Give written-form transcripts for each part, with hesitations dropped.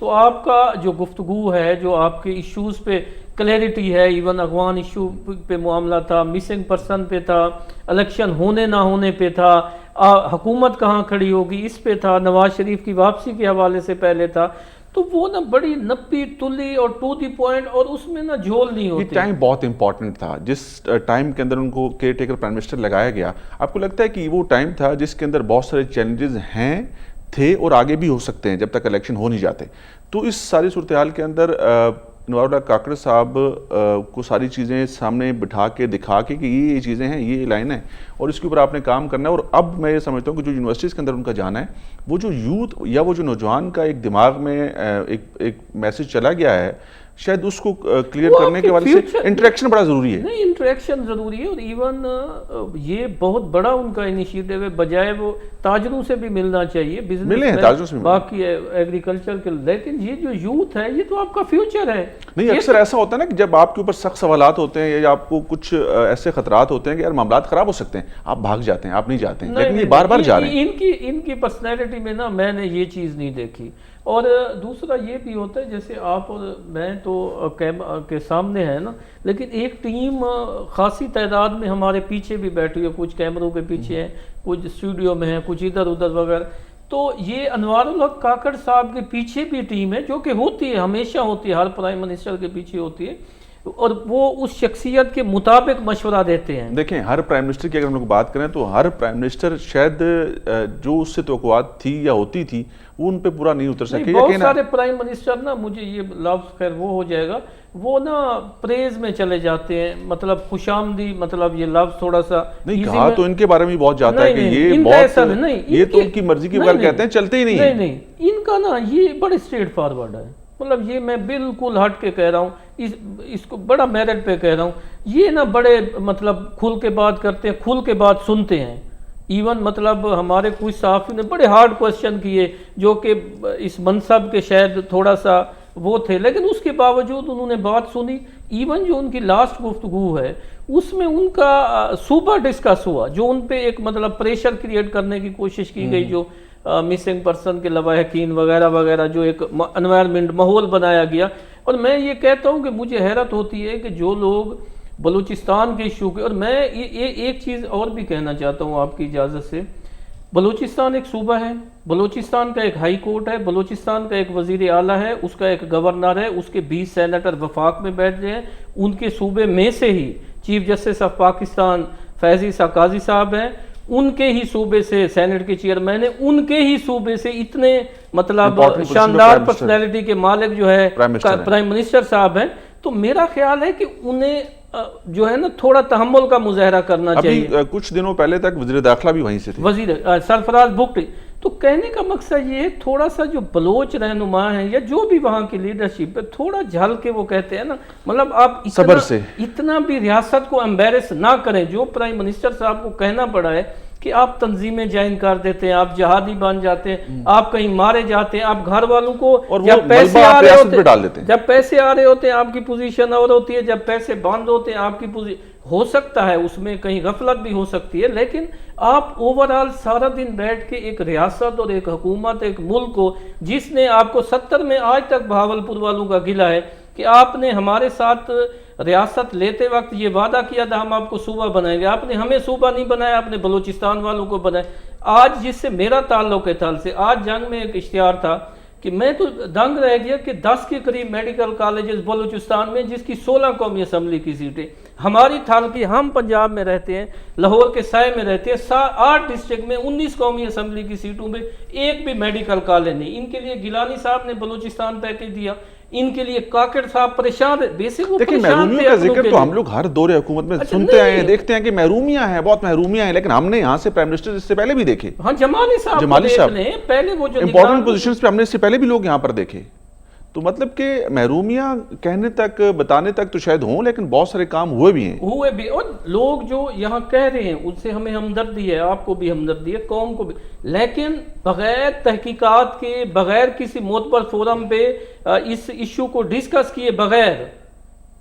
تو آپ کا جو گفتگو ہے، جو آپ کے ایشوز پہ کلیئرٹی ہے، ایون افغان ایشو پہ معاملہ تھا، مسنگ پرسن پہ تھا، الیکشن ہونے نہ ہونے پہ تھا، حکومت کہاں کھڑی ہوگی اس پہ تھا، نواز شریف کی واپسی کے حوالے سے پہلے تھا، تو وہ نا بڑی نپی تلی اور ٹو دی پوائنٹ، اور اس میں نا جھول نہیں ہوتی. یہ ٹائم بہت امپورٹنٹ تھا جس ٹائم کے اندر ان کو کیئر ٹیکر پرائم منسٹر لگایا گیا. آپ کو لگتا ہے کہ وہ ٹائم تھا جس کے اندر بہت سارے چیلنجز ہیں، تھے اور آگے بھی ہو سکتے ہیں جب تک الیکشن ہو نہیں جاتے؟ تو اس ساری صورتحال کے اندر انوار اللہ کاکڑ صاحب کو ساری چیزیں سامنے بٹھا کے دکھا کے کہ یہ چیزیں ہیں، یہ لائن ہے اور اس کے اوپر آپ نے کام کرنا ہے. اور اب میں یہ سمجھتا ہوں کہ جو یونیورسٹیز کے اندر ان کا جانا ہے، وہ جو یوتھ یا وہ جو نوجوان کا ایک دماغ میں ایک میسج چلا گیا ہے، شاید اس کو کلیئر کرنے کے حوالے سے انٹریکشن بڑا ضروری ہے. نہیں، انٹریکشن ضروری ہے، اور ایون یہ بہت بڑا ان کا انیشیٹو ہے. بجائے وہ تاجروں سے بھی ملنا چاہیے، ملے ہیں تاجروں سے، باقی ایگریکلچر کے، لیکن یہ جو یوتھ ہے یہ تو آپ کا فیوچر ہے. نہیں، اکثر ایسا ہوتا ہے نا کہ جب آپ کے اوپر سخت سوالات ہوتے ہیں یا آپ کو کچھ ایسے خطرات ہوتے ہیں کہ یار معاملات خراب ہو سکتے ہیں، آپ بھاگ جاتے ہیں، آپ نہیں جاتے ہیں. لیکن یہ بار بار جا رہے ہیں. ان کی پرسنالٹی میں نا میں نے یہ چیز نہیں دیکھی. اور دوسرا یہ بھی ہوتا ہے، جیسے آپ اور میں تو کیمرہ کے سامنے ہیں نا، لیکن ایک ٹیم خاصی تعداد میں ہمارے پیچھے بھی بیٹھی ہے، کچھ کیمروں کے پیچھے ہیں، کچھ اسٹوڈیو میں ہیں، کچھ ادھر ادھر وغیرہ. تو یہ انوار الحق کاکڑ صاحب کے پیچھے بھی ٹیم ہے، جو کہ ہوتی ہے، ہمیشہ ہوتی ہے، ہر پرائم منسٹر کے پیچھے ہوتی ہے، اور وہ اس شخصیت کے مطابق مشورہ دیتے ہیں. دیکھیں، ہر پرائم منسٹر کی اگر ہم لوگ بات کریں تو ہر پرائم منسٹر شاید جو اس سے توقعات تھی یا ہوتی تھی وہ ان پہ پورا نہیں اتر سکے. بہت سارے پرائم منسٹر نا، مجھے یہ لفظ خیر وہ ہو جائے گا، وہ نا پریز میں چلے جاتے ہیں، مطلب خوش آمدی، مطلب یہ لفظ تھوڑا سا نہیں کہا تو ان کے بارے میں بہت جاتا ہے کہ یہ بہت، یہ تو ان کی مرضی کے بغیر کہتے ہیں، چلتے ہی نہیں ہیں. نہیں، ان کا نا یہ بڑے اسٹریٹ فارورڈ ہے. مطلب یہ میں بالکل ہٹ کے کہہ رہا ہوں، اس کو بڑا میرٹ پہ کہہ رہا ہوں. یہ نا بڑے مطلب کھل کے بات کرتے ہیں، کھل کے بات سنتے ہیں. ایون مطلب ہمارے کچھ صحافی نے بڑے ہارڈ کوشچن کیے جو کہ اس منصب کے شاید تھوڑا سا وہ تھے، لیکن اس کے باوجود انہوں نے بات سنی. ایون جو ان کی لاسٹ گفتگو ہے اس میں ان کا صوبہ ڈسکس ہوا، جو ان پہ ایک مطلب پریشر کریٹ کرنے کی کوشش کی گئی، جو مسنگ پرسن کے لواحقین وغیرہ وغیرہ، جو ایک انوائرمنٹ ماحول بنایا گیا. اور میں یہ کہتا ہوں کہ مجھے حیرت ہوتی ہے کہ جو لوگ بلوچستان کے ایشو کے، اور میں ایک چیز اور بھی کہنا چاہتا ہوں آپ کی اجازت سے. بلوچستان ایک صوبہ ہے، بلوچستان کا ایک ہائی کورٹ ہے، بلوچستان کا ایک وزیر اعلیٰ ہے، اس کا ایک گورنر ہے، اس کے 20 سینیٹر وفاق میں بیٹھ گئے ہیں. ان کے صوبے میں سے ہی chief justice of Pakistan Faizi Qazi صاحب ہیں، ان کے ہی صوبے سے سینٹ کے چیئرمین ہیں، ان کے ہی صوبے سے اتنے مطلب شاندار پرسنالٹی کے مالک جو ہے پرائم منسٹر صاحب ہیں. تو میرا خیال ہے کہ انہیں جو ہے نا تھوڑا تحمل کا مظاہرہ کرنا چاہیے. ابھی کچھ دنوں پہلے تک وزیر داخلہ بھی وہیں سے تھے، وزیر سرفراز بگٹی. تو کہنے کا مقصد یہ ہے، تھوڑا سا جو بلوچ رہنما ہیں یا جو بھی وہاں کی لیڈرشپ ہے، تھوڑا جھل کے وہ کہتے ہیں نا، مطلب آپ اتنا بھی ریاست کو امبیرس نہ کریں. جو پرائم منسٹر صاحب کو کہنا پڑا ہے کہ آپ تنظیمیں جوائن کر دیتے ہیں، آپ جہادی بن جاتے ہیں، آپ کہیں مارے جاتے ہیں، آپ گھر والوں کو جب پیسے آ رہے ہوتے ہیں آپ کی پوزیشن اور ہوتی ہے، جب پیسے بند ہوتے ہیں آپ کی پوزیشن ہو سکتا ہے، اس میں کہیں غفلت بھی ہو سکتی ہے. لیکن آپ اوورال سارا دن بیٹھ کے ایک ریاست اور ایک حکومت، ایک ملک کو، جس نے آپ کو 70 میں آج تک بہاولپور والوں کا گلہ ہے کہ آپ نے ہمارے ساتھ ریاست لیتے وقت یہ وعدہ کیا تھا ہم آپ کو صوبہ بنائیں گے، آپ نے ہمیں صوبہ نہیں بنایا، آپ نے بلوچستان والوں کو بنایا. آج جس سے میرا تعلق ہے تھل سے، آج جنگ میں ایک اشتہار تھا کہ میں تو دنگ رہ گیا کہ 10 کے قریب میڈیکل کالجز بلوچستان میں، جس کی 16 قومی اسمبلی کی سیٹیں ہماری تھل کی. ہم پنجاب میں رہتے ہیں، لاہور کے سائے میں رہتے ہیں، 8 ڈسٹرکٹ میں 19 قومی اسمبلی کی سیٹوں میں ایک بھی میڈیکل کالج نہیں. ان کے لیے گیلانی صاحب نے بلوچستان پیکج دیا، ان کے لیے کاکڑ صاحب پریشان. دیکھیں، محرومیوں کا ذکر تو ہم لوگ ہر دور حکومت میں سنتے آئے ہیں، دیکھتے ہیں کہ محرومیاں ہیں، بہت محرومیاں ہیں، لیکن ہم نے یہاں سے پرائم منسٹر اس سے پہلے بھی دیکھے. ہاں، جمالی صاحب پہلے وہ جو امپورٹنٹ پوزیشنز پہ ہم نے اس سے پہلے بھی لوگ یہاں پر دیکھے. تو مطلب کہ محرومیاں کہنے تک، بتانے تک تو شاید ہوں، لیکن بہت سارے کام ہوئے بھی ہیں. اور لوگ جو یہاں کہہ رہے ہیں ان سے ہمیں ہمدردی ہے، آپ کو بھی ہمدردی ہے، قوم کو بھی، لیکن بغیر تحقیقات کے، بغیر کسی معتبر فورم پہ اس ایشو کو ڈسکس کیے بغیر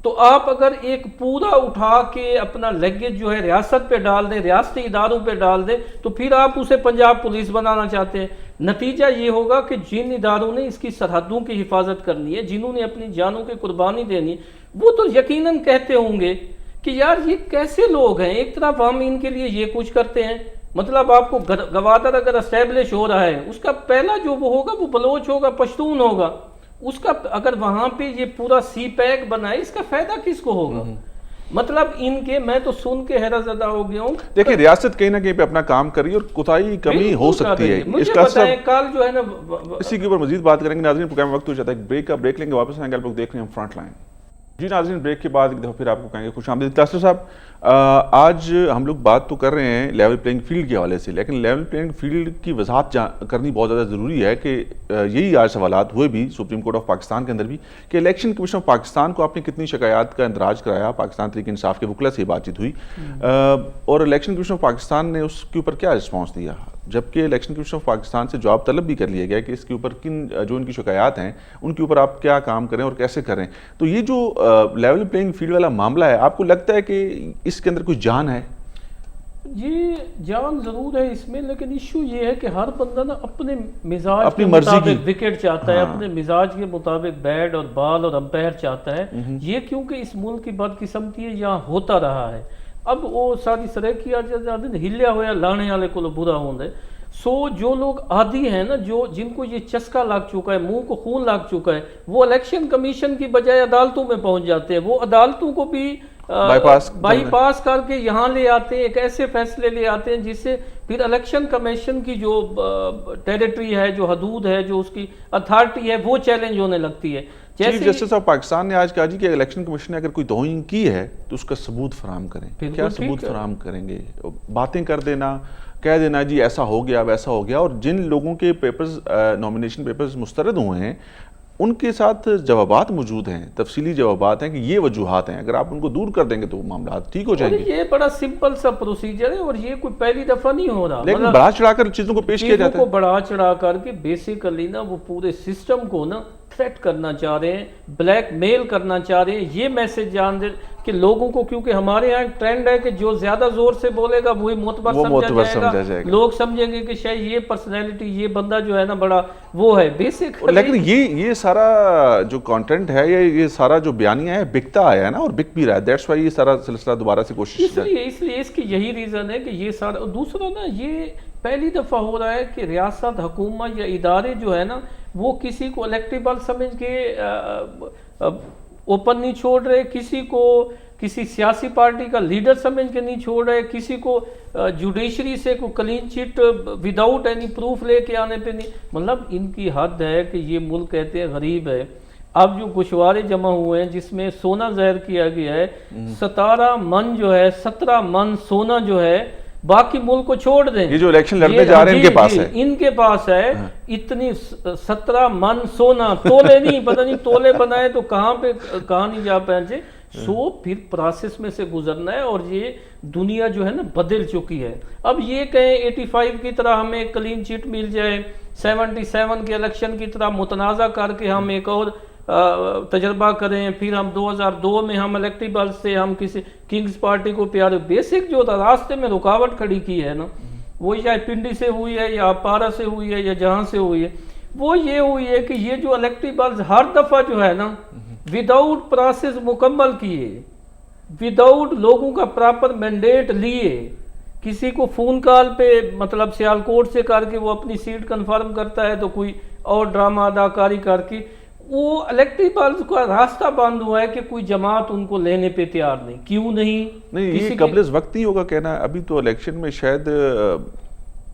تو آپ اگر ایک پورا اٹھا کے اپنا لگیج جو ہے ریاست پہ ڈال دیں، ریاستی اداروں پہ ڈال دیں، تو پھر آپ اسے پنجاب پولیس بنانا چاہتے ہیں۔ نتیجہ یہ ہوگا کہ جن اداروں نے اس کی سرحدوں کی حفاظت کرنی ہے، جنہوں نے اپنی جانوں کی قربانی دینی ہے، وہ تو یقیناً کہتے ہوں گے کہ یار یہ کیسے لوگ ہیں، ایک طرف ہم ان کے لیے یہ کچھ کرتے ہیں، مطلب آپ کو گوادر اگر اسٹیبلش ہو رہا ہے، اس کا پہلا جو وہ ہوگا وہ بلوچ ہوگا، پشتون ہوگا، اس کا اگر وہاں پہ یہ پورا سی پیک بنائے، اس کا فائدہ کس کو ہوگا؟ مطلب ان کے، میں تو سن کے حیرت زدہ ہو گیا ہوں۔ دیکھیں ریاست کہیں نہ کہیں پہ اپنا کام کر رہی ہے اور کوتاہی کمی ہو سکتی ہے، مجھے بتائیں کل جو ہے نا، اسی کے اوپر مزید بات کریں گے۔ ناظرین پروگرام وقت ہو جاتا ہے ایک بریک کا، بریک لیں گے، واپس آئیں گے، آپ لوگ دیکھ رہے ہیں فرنٹ لائن۔ جی ناظرین، بریک کے بعد ایک دفعہ پھر آپ کو کہیں گے خوش آمدید۔ تاثر صاحب، آج ہم لوگ بات تو کر رہے ہیں لیول پلینگ فیلڈ کے حوالے سے، لیکن لیول پلینگ فیلڈ کی وضاحت کرنی بہت زیادہ ضروری ہے کہ یہی آج سوالات ہوئے بھی سپریم کورٹ آف پاکستان کے اندر بھی کہ الیکشن کمیشن آف پاکستان کو آپ نے کتنی شکایات کا اندراج کرایا۔ پاکستان تحریک انصاف کے وکلا سے یہ بات چیت ہوئی اور الیکشن کمیشن آف پاکستان نے اس کے اوپر کیا رسپانس دیا، جبکہ الیکشن کمیشن آف پاکستان سے جواب طلب بھی کر لیا گیا کہ اس کے اوپر جو ان کی شکایات ہیں ان کے اوپر آپ کیا کام کریں اور کیسے کریں۔ تو یہ جو لیول پلینگ فیلڈ والا معاملہ ہے، آپ کو لگتا ہے کہ اس کے اندر کوئی جان ہے؟ یہ جان ضرور ہے اس میں، لیکن ایشو یہ ہے کہ ہر بندہ نا اپنے مزاج اپنی کے مرضی کی مطابق وکٹ چاہتا ہے، اپنے مزاج کے مطابق بیٹ اور بال اور امپائر چاہتا ہے۔ یہ کیونکہ اس ملک کی بدقسمتی ہے، یہاں ہوتا رہا ہے۔ اب وہ ساری سرے کیا جاتا ہلیا ہوا لانے والے کو برا ہوں دے۔ سو جو لوگ عادی ہیں نا، جن کو یہ چسکا لگ چکا ہے، منہ کو خون لگ چکا ہے، وہ الیکشن کمیشن کی بجائے عدالتوں میں پہنچ جاتے ہیں، وہ عدالتوں کو بھی بائی پاس کر کے یہاں لے آتے ہیں، ایک ایسے فیصلے لے آتے ہیں جس سے پھر الیکشن کمیشن کی جو ٹیریٹری ہے، جو حدود ہے، جو اس کی اتھارٹی ہے، وہ چیلنج ہونے لگتی ہے۔ چیف جسٹس آف پاکستان نے آج کہا جی کہ الیکشن کمیشن نے اگر کوئی توہین کی ہے تو اس کا ثبوت فراہم کریں۔ کیا ثبوت فراہم کریں گے؟ باتیں کر دینا، کہہ دینا جی ایسا ہو گیا ویسا ہو گیا، اور جن لوگوں کے پیپرز نومینیشن پیپرز مسترد ہوئے ہیں ان کے ساتھ جوابات موجود ہیں، تفصیلی جوابات ہیں کہ یہ وجوہات ہیں، اگر آپ ان کو دور کر دیں گے تو معاملات ٹھیک ہو جائیں گے۔ یہ بڑا سمپل سا پروسیجر ہے اور یہ کوئی پہلی دفعہ نہیں ہو رہا، لیکن بڑھا چڑھا کر چیزوں کو پیش کیا جاتا ہے، چیزوں کو بڑھا چڑھا کر کے بیسیکلی نا وہ پورے سسٹم کو نا تھریٹ کرنا چاہ رہے ہیں، بلیک میل کرنا چاہ رہے ہیں، یہ میسج جان دے کہ لوگوں کو، کیونکہ ہمارے یہاں ایک ٹرینڈ ہے کہ جو زیادہ زور سے بولے گا وہی معتبر سمجھا جائے گا، لوگ سمجھیں گے کہ شاید یہ پرسنالٹی، یہ بندہ جو ہے نا بڑا وہ ہے بیسک۔ لیکن یہ سارا جو کانٹینٹ ہے، یہ سارا جو بیانیہ ہے بکتا آیا ہے نا، اور بک بھی رہا ہے، دیٹس وائی یہ سارا سلسلہ دوبارہ سے کوشش اس لیے اس کی یہی ریزن ہے کہ یہ سارا، دوسرا نا یہ پہلی دفعہ ہو رہا ہے کہ ریاست، حکومت یا ادارے جو ہے نا وہ کسی کو الیکٹیبل سمجھ کے اوپن نہیں چھوڑ رہے، کسی کو کسی سیاسی پارٹی کا لیڈر سمجھ کے نہیں چھوڑ رہے، کسی کو جوڈیشری سے کوئی clean chit without any proof لے کے آنے پہ نہیں۔ مطلب ان کی حد ہے کہ یہ ملک کہتے ہیں غریب ہے۔ اب جو گوشوارے جمع ہوئے ہیں جس میں سونا ظاہر کیا گیا ہے، 17 من جو ہے، 17 من سونا جو ہے باقی ملک کو چھوڑ دیں، یہ جو الیکشن لڑنے جا رہے ہیں ان کے پاس ہے، ان کے پاس ہے اتنی 17 من سونا، تولے نہیں، پتہ نہیں تولے بنائے تو کہاں نہیں جا پہنچے۔ سو پھر پروسیس میں سے گزرنا ہے، اور یہ دنیا جو ہے نا بدل چکی ہے۔ اب یہ کہیں 85 کی طرح ہمیں کلین چٹ مل جائے، 77 کے الیکشن کی طرح متنازع کر کے ہم ایک اور تجربہ کریں، پھر ہم 2002 میں ہم الیکٹیبل سے ہم کسی کنگز پارٹی کو پیارے، بیسک جو راستے میں رکاوٹ کھڑی کی ہے نا، وہ یا پنڈی سے ہوئی ہے یا پارا سے ہوئی ہے یا جہاں سے ہوئی ہے، وہ یہ ہوئی ہے کہ یہ جو الیکٹیبلز ہر دفعہ جو ہے نا وداؤٹ پروسیس مکمل کیے، وداؤٹ لوگوں کا پراپر مینڈیٹ لیے، کسی کو فون کال پہ مطلب سیالکوٹ سے کر کے وہ اپنی سیٹ کنفرم کرتا ہے تو کوئی اور ڈرامہ اداکاری کر کے، وہ الیکٹیبلز کا راستہ بند ہوا ہے کہ کوئی جماعت ان کو لینے پہ تیار نہیں۔ کیوں نہیں؟ یہ قبل از وقت ہی ہوگا کہنا ہے، ابھی تو الیکشن میں شاید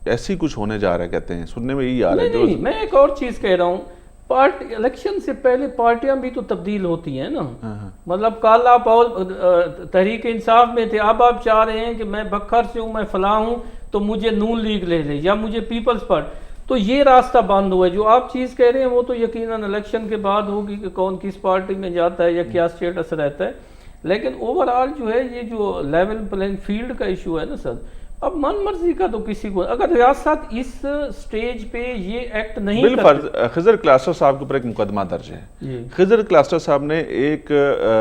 ایسی کچھ ہونے جا رہا ہے، کہتے ہیں سننے میں یہی آ رہا ہے۔ نہیں، میں ایک اور چیز کہہ رہا ہوں، الیکشن سے پہلے پارٹیاں بھی تو تبدیل ہوتی ہیں نا، مطلب کل آپ اور تحریک انصاف میں تھے، اب آپ چاہ رہے ہیں کہ میں بکھر سے ہوں، میں فلاں ہوں تو مجھے نون لیگ لے لے یا مجھے پیپلز پارٹی، تو یہ راستہ بند ہوا ہے۔ جو آپ چیز کہہ رہے ہیں وہ تو یقیناً الیکشن کے بعد ہوگی کہ کون کس پارٹی میں جاتا ہے یا کیا اسٹیٹس رہتا ہے، لیکن اوور آل جو ہے یہ جو لیول پلینگ فیلڈ کا ایشو ہے نا سر، اب من مرضی کا تو کسی کو، اگر ریاست اس سٹیج پہ یہ ایکٹ نہیں بالفرض خضر کلاسٹر صاحب کے اوپر ایک مقدمہ درج ہے. خضر کلاسٹر صاحب نے ایک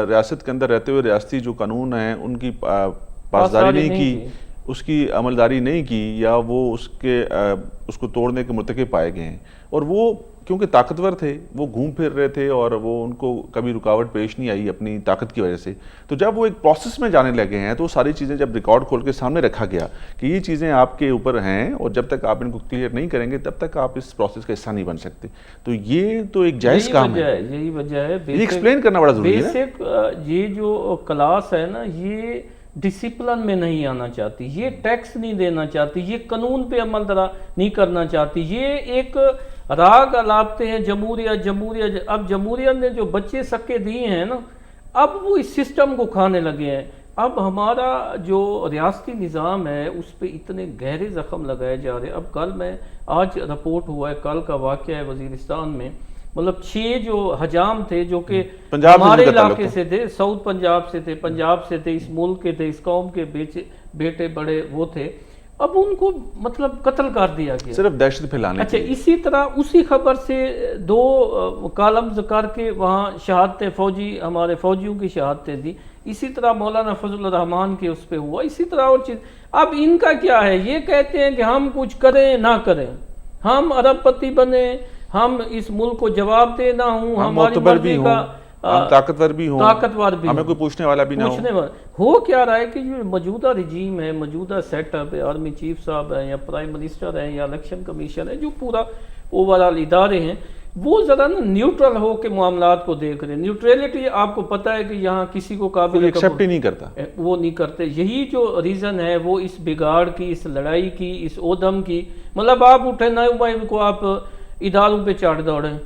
ریاست کے اندر رہتے ہوئے ریاستی جو قانون ہیں ان کی پاسداری نہیں کی، اس کی عملداری نہیں کی، یا وہ اس کو توڑنے کے مرتکب پائے گئے ہیں. اور وہ کیونکہ طاقتور تھے، وہ گھوم پھر رہے تھے اور وہ ان کو کبھی رکاوٹ پیش نہیں آئی اپنی طاقت کی وجہ سے. تو جب وہ ایک پروسیس میں جانے لگے ہیں تو ساری چیزیں جب ریکارڈ کھول کے سامنے رکھا گیا کہ یہ چیزیں آپ کے اوپر ہیں اور جب تک آپ ان کو کلیئر نہیں کریں گے تب تک آپ اس پروسیس کا حصہ نہیں بن سکتے. تو یہ تو ایک جائز کام ہے. یہی وجہ ہے یہ ایکسپلین کرنا بڑا ضروری ہے. بیسک یہ جو کلاس ہے نا، یہ ڈسپلن میں نہیں آنا چاہتی، یہ ٹیکس نہیں دینا چاہتی، یہ قانون پہ عمل نہیں کرنا چاہتی، یہ ایک راگ الاپتے ہیں جمہوریہ. اب جمہوریت نے جو بچے سکے دیے ہیں نا، اب وہ اس سسٹم کو کھانے لگے ہیں. اب ہمارا جو ریاستی نظام ہے اس پہ اتنے گہرے زخم لگائے جا رہے ہیں. اب آج رپورٹ ہوا ہے، کل کا واقعہ ہے وزیرستان میں، مطلب 6 جو حجام تھے جو کہ ہمارے علاقے سے تھے، ساؤتھ پنجاب سے تھے، پنجاب سے تھے، اس ملک کے تھے، اس قوم کے بیٹے بڑے وہ تھے، اب ان کو مطلب قتل کر دیا گیا صرف دہشت پھیلانے. اچھا، اسی طرح اسی خبر سے 2 کالمز کر کے وہاں شہادتیں ہمارے فوجیوں کی شہادتیں دی. اسی طرح مولانا فضل الرحمان کے اس پہ ہوا، اسی طرح اور چیز. اب ان کا کیا ہے، یہ کہتے ہیں کہ ہم کچھ کریں نہ کریں، ہم ارب پتی بنے، ہم اس ملک کو جواب دے نہ ہوں، ہماری مرضی کا، ہم طاقتور بھی ہوں، ہمیں کوئی پوچھنے والا بھی نہ ہو. کیا رہا ہے کہ جو موجودہ رجیم ہے، موجودہ سیٹ اپ ہے، آرمی چیف صاحب ہیں یا پرائم منسٹر ہیں یا الیکشن کمیشن ہے، جو پورا اوورال ادارے ہیں، وہ ذرا نا نیوٹرل ہو کے معاملات کو دیکھ رہے ہیں. نیوٹریلٹی آپ کو پتہ ہے کہ یہاں کسی کو قابل ایکسیپٹ ہی نہیں کرتا، وہ نہیں کرتے. یہی جو ریزن ہے وہ اس بگاڑ کی، اس لڑائی کی، اس اودم کی. مطلب آپ اٹھے نہ کو آپ اداروں پہ چاٹ دوڑیں،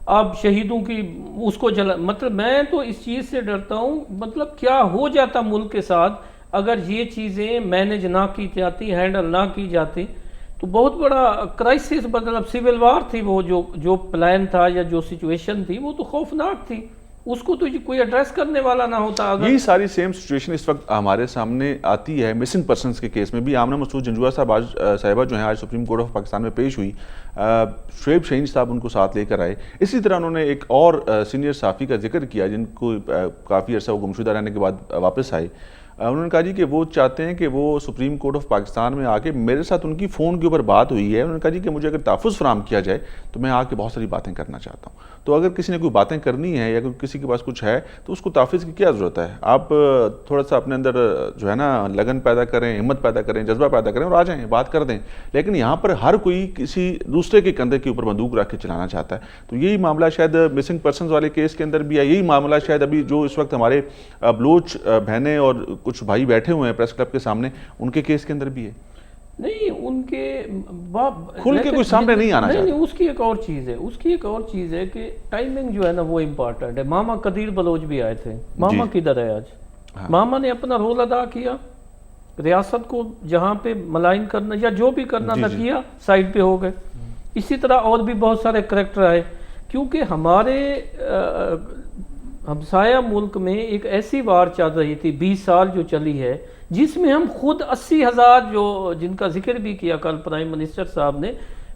آپ شہیدوں کی اس کو مطلب میں تو اس چیز سے ڈرتا ہوں، مطلب کیا ہو جاتا ملک کے ساتھ اگر یہ چیزیں مینج نہ کی جاتی، ہینڈل نہ کی جاتی، تو بہت بڑا کرائسس، مطلب سول وار تھی. وہ جو پلان تھا یا جو سچویشن تھی وہ تو خوفناک تھی، اس کو تو کوئی ایڈریس کرنے والا نہ ہوتا. یہی ساری سیم سچویشن اس وقت ہمارے سامنے آتی ہے مسنگ پرسنز کے کیس میں بھی. آمنہ مسعود جنجوعہ صاحبہ جو ہیں آج سپریم کورٹ آف پاکستان میں پیش ہوئی، شعیب شہین صاحب ان کو ساتھ لے کر آئے. اسی طرح انہوں نے ایک اور سینئر صحافی کا ذکر کیا جن کو کافی عرصہ وہ گمشدہ رہنے کے بعد واپس آئے. انہوں نے کہا جی کہ وہ چاہتے ہیں کہ وہ سپریم کورٹ آف پاکستان میں آ کے، میرے ساتھ ان کی فون کے اوپر بات ہوئی ہے، انہوں نے کہا جی کہ مجھے اگر تحفظ فراہم کیا جائے تو میں آ کے بہت ساری باتیں کرنا چاہتا ہوں. تو اگر کسی نے کوئی باتیں کرنی ہے یا کسی کے پاس کچھ ہے تو اس کو تحفظ کی کیا ضرورت ہے؟ آپ تھوڑا سا اپنے اندر جو ہے نا لگن پیدا کریں، ہمت پیدا کریں، جذبہ پیدا کریں اور آ جائیں، بات کر دیں. لیکن یہاں پر ہر کوئی کسی دوسرے کے کندھے کے اوپر بندوق رکھ کے چلانا چاہتا ہے. تو یہی معاملہ شاید مسنگ پرسنز والے کیس کے اندر بھی ہے. یہی معاملہ شاید ابھی جو اس وقت ہمارے بلوچ بہنیں اور کچھ بھائی بیٹھے ہوئے ہیں پریس کلب کے سامنے، ان کے کیس کے اندر بھی ہے. نہیں، ان کے کھل کے کوئی سامنے نہیں آنا چاہتا. نہیں، اس کی ایک اور چیز ہے کہ ٹائمنگ جو ہے نا وہ امپورٹنٹ ہے. ماما قدیر بلوچ بھی آئے تھے، ماما کدھر ہے آج؟ ماما نے اپنا رول ادا کیا، ریاست کو جہاں پہ ملائن کرنا یا جو بھی کرنا تھا کیا، سائڈ پہ ہو گئے. اسی طرح اور بھی بہت سارے کریکٹر آئے، کیونکہ ہمارے ہمسایہ ملک میں ایک ایسی وار چل رہی تھی 20 سال جو چلی ہے، جس میں ہم خود 80,000 جن کا ذکر بھی کیا کل پرائم منسٹر صاحب نے،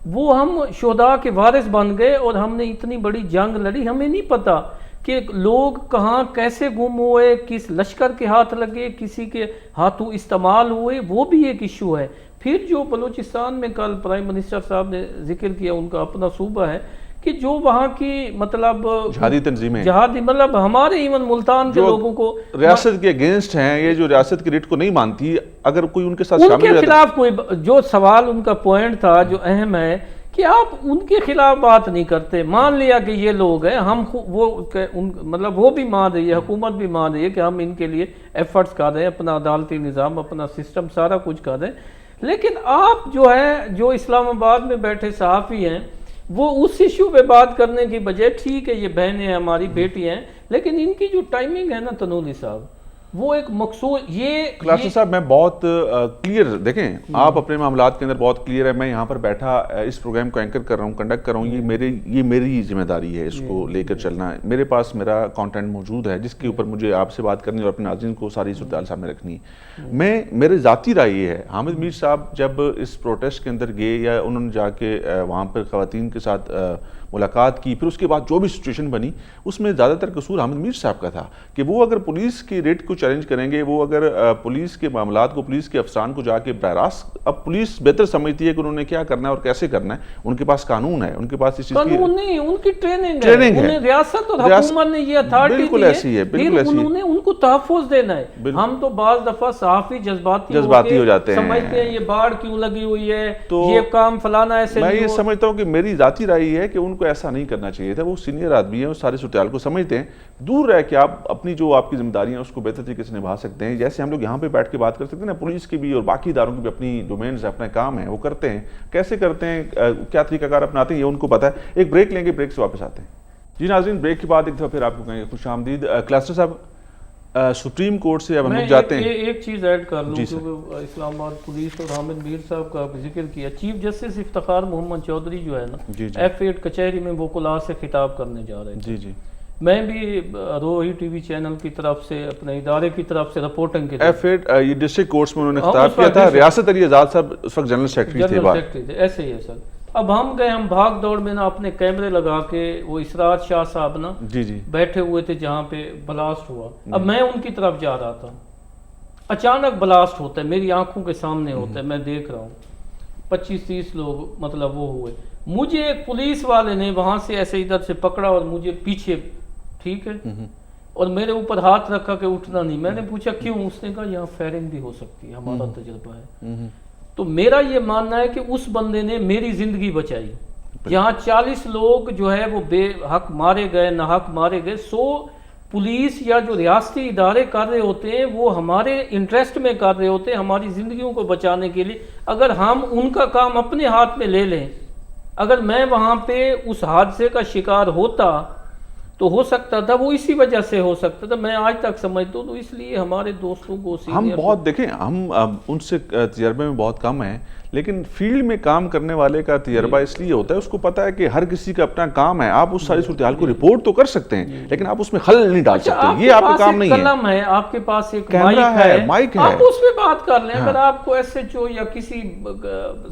وہ ہم شہداء کے وارث بن گئے اور ہم نے اتنی بڑی جنگ لڑی. ہمیں نہیں پتا کہ لوگ کہاں کیسے گم ہوئے، کس لشکر کے ہاتھ لگے، کسی کے ہاتھوں استعمال ہوئے، وہ بھی ایک ایشو ہے. پھر جو بلوچستان میں کل پرائم منسٹر صاحب نے ذکر کیا، ان کا اپنا صوبہ ہے، کہ جو وہاں کی مطلب جہادی تنظیمیں، جہادی مطلب ہمارے ایون ملتان کے لوگوں کو ریاست کے اگینسٹ ہیں، یہ جو ریاست کی ریٹ کو نہیں مانتی، اگر کوئی ان کے ساتھ شامل ان کے خلاف کوئی جو سوال ان کا پوائنٹ تھا جو اہم ہے کہ آپ ان کے خلاف بات نہیں کرتے. مان لیا کہ یہ لوگ ہیں، ہم مطلب وہ بھی مان رہی ہے، حکومت بھی مان رہی ہے کہ ہم ان کے لیے ایفرٹس کر رہے ہیں، اپنا عدالتی نظام، اپنا سسٹم سارا کچھ کر رہے ہیں. لیکن آپ جو اسلام آباد میں بیٹھے صحافی ہیں، وہ اس ایشو پہ بات کرنے کی بجائے، ٹھیک ہے یہ بہنیں ہیں، ہماری بیٹی ہیں، لیکن ان کی جو ٹائمنگ ہے نا تنولی صاحب، وہ ایک مقصود یہ کلاسٹر صاحب میں بہت کلیئر، دیکھیں آپ اپنے معاملات کے اندر بہت کلیئر ہے، میں یہاں پر بیٹھا اس پروگرام کو اینکر کر رہا ہوں، کنڈکٹ کر رہا ہوں، یہ میری ذمہ داری ہے اس کو لے کر چلنا ہے، میرے پاس میرا کانٹینٹ موجود ہے جس کے اوپر مجھے آپ سے بات کرنی اور اپنے ناظرین کو ساری صورتحال سامنے رکھنی ہے۔ میرے ذاتی رائے یہ ہے، حامد میر صاحب جب اس پروٹیسٹ کے اندر گئے یا انہوں نے جا کے وہاں پر خواتین کے ساتھ ملاقات کی، پھر اس کے بعد جو بھی سچویشن بنی اس میں زیادہ تر قصور حامد میر صاحب کا تھا کہ وہ اگر پولیس کی ریٹ کو چیلنج کریں گے، وہ اگر پولیس کے معاملات کو، پولیس کے افسران کو جا کے براہ راست، اب پولیس بہتر سمجھتی ہے کہ انہوں نے کیا کرنا ہے اور کیسے کرنا ہے، ان کے پاس قانون ہے، ان کے پاس اس چیز کی قانون نہیں، ان کی ٹریننگ ہے، انہیں ریاست اور حکومت نے یہ اتھارٹی دی ہے، بالکل ایسی ہے، بالکل ایسی ہے، انہوں نے ان کو تحفظ دینا ہے۔ ہم تو بعض دفعہ صحافی جذباتی ہو جاتے ہیں، سمجھتے ہیں یہ باڑ کیوں لگی ہوئی ہے، یہ کام فلانا ایسے میں یہ سمجھتا ہوں کہ میری ذاتی رائے یہ ہے کہ ان کو ایسا نہیں کرنا چاہیے تھا، وہ سینئر آدمی ہیں، وہ سارے صورتحال کو سمجھتے ہیں، دور رہ کے آپ اپنی جو آپ کی ذمہ داریاں اس کو بہتر طریقے سے نبھا سکتے ہیں، جیسے ہم لوگ یہاں پہ بیٹھ کے بات کر سکتے ہیں نا، پولیس کی بھی اور باقی اداروں کی بھی اپنی ڈومینز ہے، اپنا کام ہے، وہ کرتے ہیں، کیسے کرتے ہیں، کیا طریقہ کار اپناتے ہیں، یہ ان کو پتہ ہے۔ ایک بریک لیں گے، بریک سے واپس آتے ہیں۔ جی ناظرین، بریک کے بعد ایک دفعہ پھر آپ کو کہیں گے خوش آمدید۔ کلاسٹر صاحب، سپریم کورٹ سے اب ہم لوگ جاتے ہیں، ایک چیز ایڈ کر لوں کیونکہ اسلام آباد پولیس اور حامد میر صاحب کا ذکر کیا، چیف جسٹس افتخار محمد چودھری جو ہے نا، F8 کچہری میں وہ کلاس سے خطاب کرنے جا رہے تھے، میں بھی روہی ٹی وی چینل کی طرف سے اپنے ادارے کی طرف سے رپورٹنگ کی F8 یہ ڈسٹرکٹ کورٹس میں انہوں نے خطاب کیا تھا، ریاست علی آزاد صاحب اس وقت جنرل سیکرٹری تھے، ایسے ہی ہے سر۔ اب ہم گئے، ہم بھاگ دوڑ میں نا اپنے کیمرے لگا کے، وہ اسرار شاہ صاحب نا بیٹھے ہوئے تھے جہاں پہ بلاسٹ ہوا، اب میں ان کی طرف جا رہا تھا، اچانک بلاسٹ ہوتا ہے، میری آنکھوں کے سامنے ہوتا ہے، میں دیکھ رہا ہوں 25-30 لوگ مطلب وہ ہوئے، مجھے ایک پولیس والے نے وہاں سے ایسے ادھر سے پکڑا اور مجھے پیچھے، ٹھیک ہے، اور میرے اوپر ہاتھ رکھا کہ اٹھنا نہیں، میں نے پوچھا کیوں، اس نے کہا یہاں فائرنگ بھی ہو سکتی ہے، ہمارا تجربہ ہے۔ تو میرا یہ ماننا ہے کہ اس بندے نے میری زندگی بچائی، جہاں 40 لوگ جو ہے وہ بے حق مارے گئے، ناحق مارے گئے، پولیس یا جو ریاستی ادارے کر رہے ہوتے ہیں وہ ہمارے انٹرسٹ میں کر رہے ہوتے ہیں، ہماری زندگیوں کو بچانے کے لیے، اگر ہم ان کا کام اپنے ہاتھ میں لے لیں، اگر میں وہاں پہ اس حادثے کا شکار ہوتا تو ہو سکتا تھا، وہ اسی وجہ سے ہو سکتا تھا، میں آج تک سمجھتا ہوں، تو اس لیے ہمارے دوستوں کو ہم بہت دیکھیں، ہم ان سے تجربے میں بہت کم ہیں، لیکن فیلڈ میں کام کرنے والے کا تجربہ اس لیے ہوتا ہے، اس کو پتہ ہے کہ ہر کسی کا اپنا کام ہے، آپ اس ساری صورتحال کو رپورٹ تو کر سکتے ہیں لیکن آپ اس میں خلل نہیں ڈال سکتے، یہ آپ کا کام نہیں ہے۔ قلم ہے، آپ کے پاس ایک مائک ہے، آپ اس پہ بات کر لیں، اگر آپ کو SHO یا کسی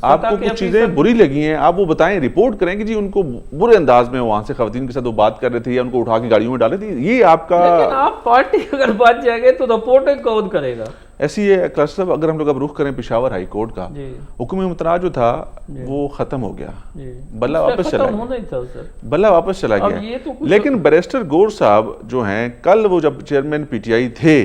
آپ کو کچھ چیزیں بری لگی ہیں، آپ وہ بتائیں، رپورٹ کریں کہ جی ان کو برے انداز میں وہاں سے خواتین کے ساتھ وہ بات کر رہے تھے یا ان کو اٹھا کے گاڑیوں میں ڈالے تھے، یہ آپ کا، لیکن آپ پارٹی اگر بچ جائے گے تو رپورٹنگ کون کرے گا؟ ایسی ہے کلاسٹر، اگر ہم لوگ اب رخ کریں پشاور ہائی کورٹ کا، حکم امتناع جو تھا وہ ختم ہو گیا، بلہ واپس چلا گیا، لیکن بیرسٹر گور صاحب جو ہیں، کل وہ جب چیئرمین PTI تھے،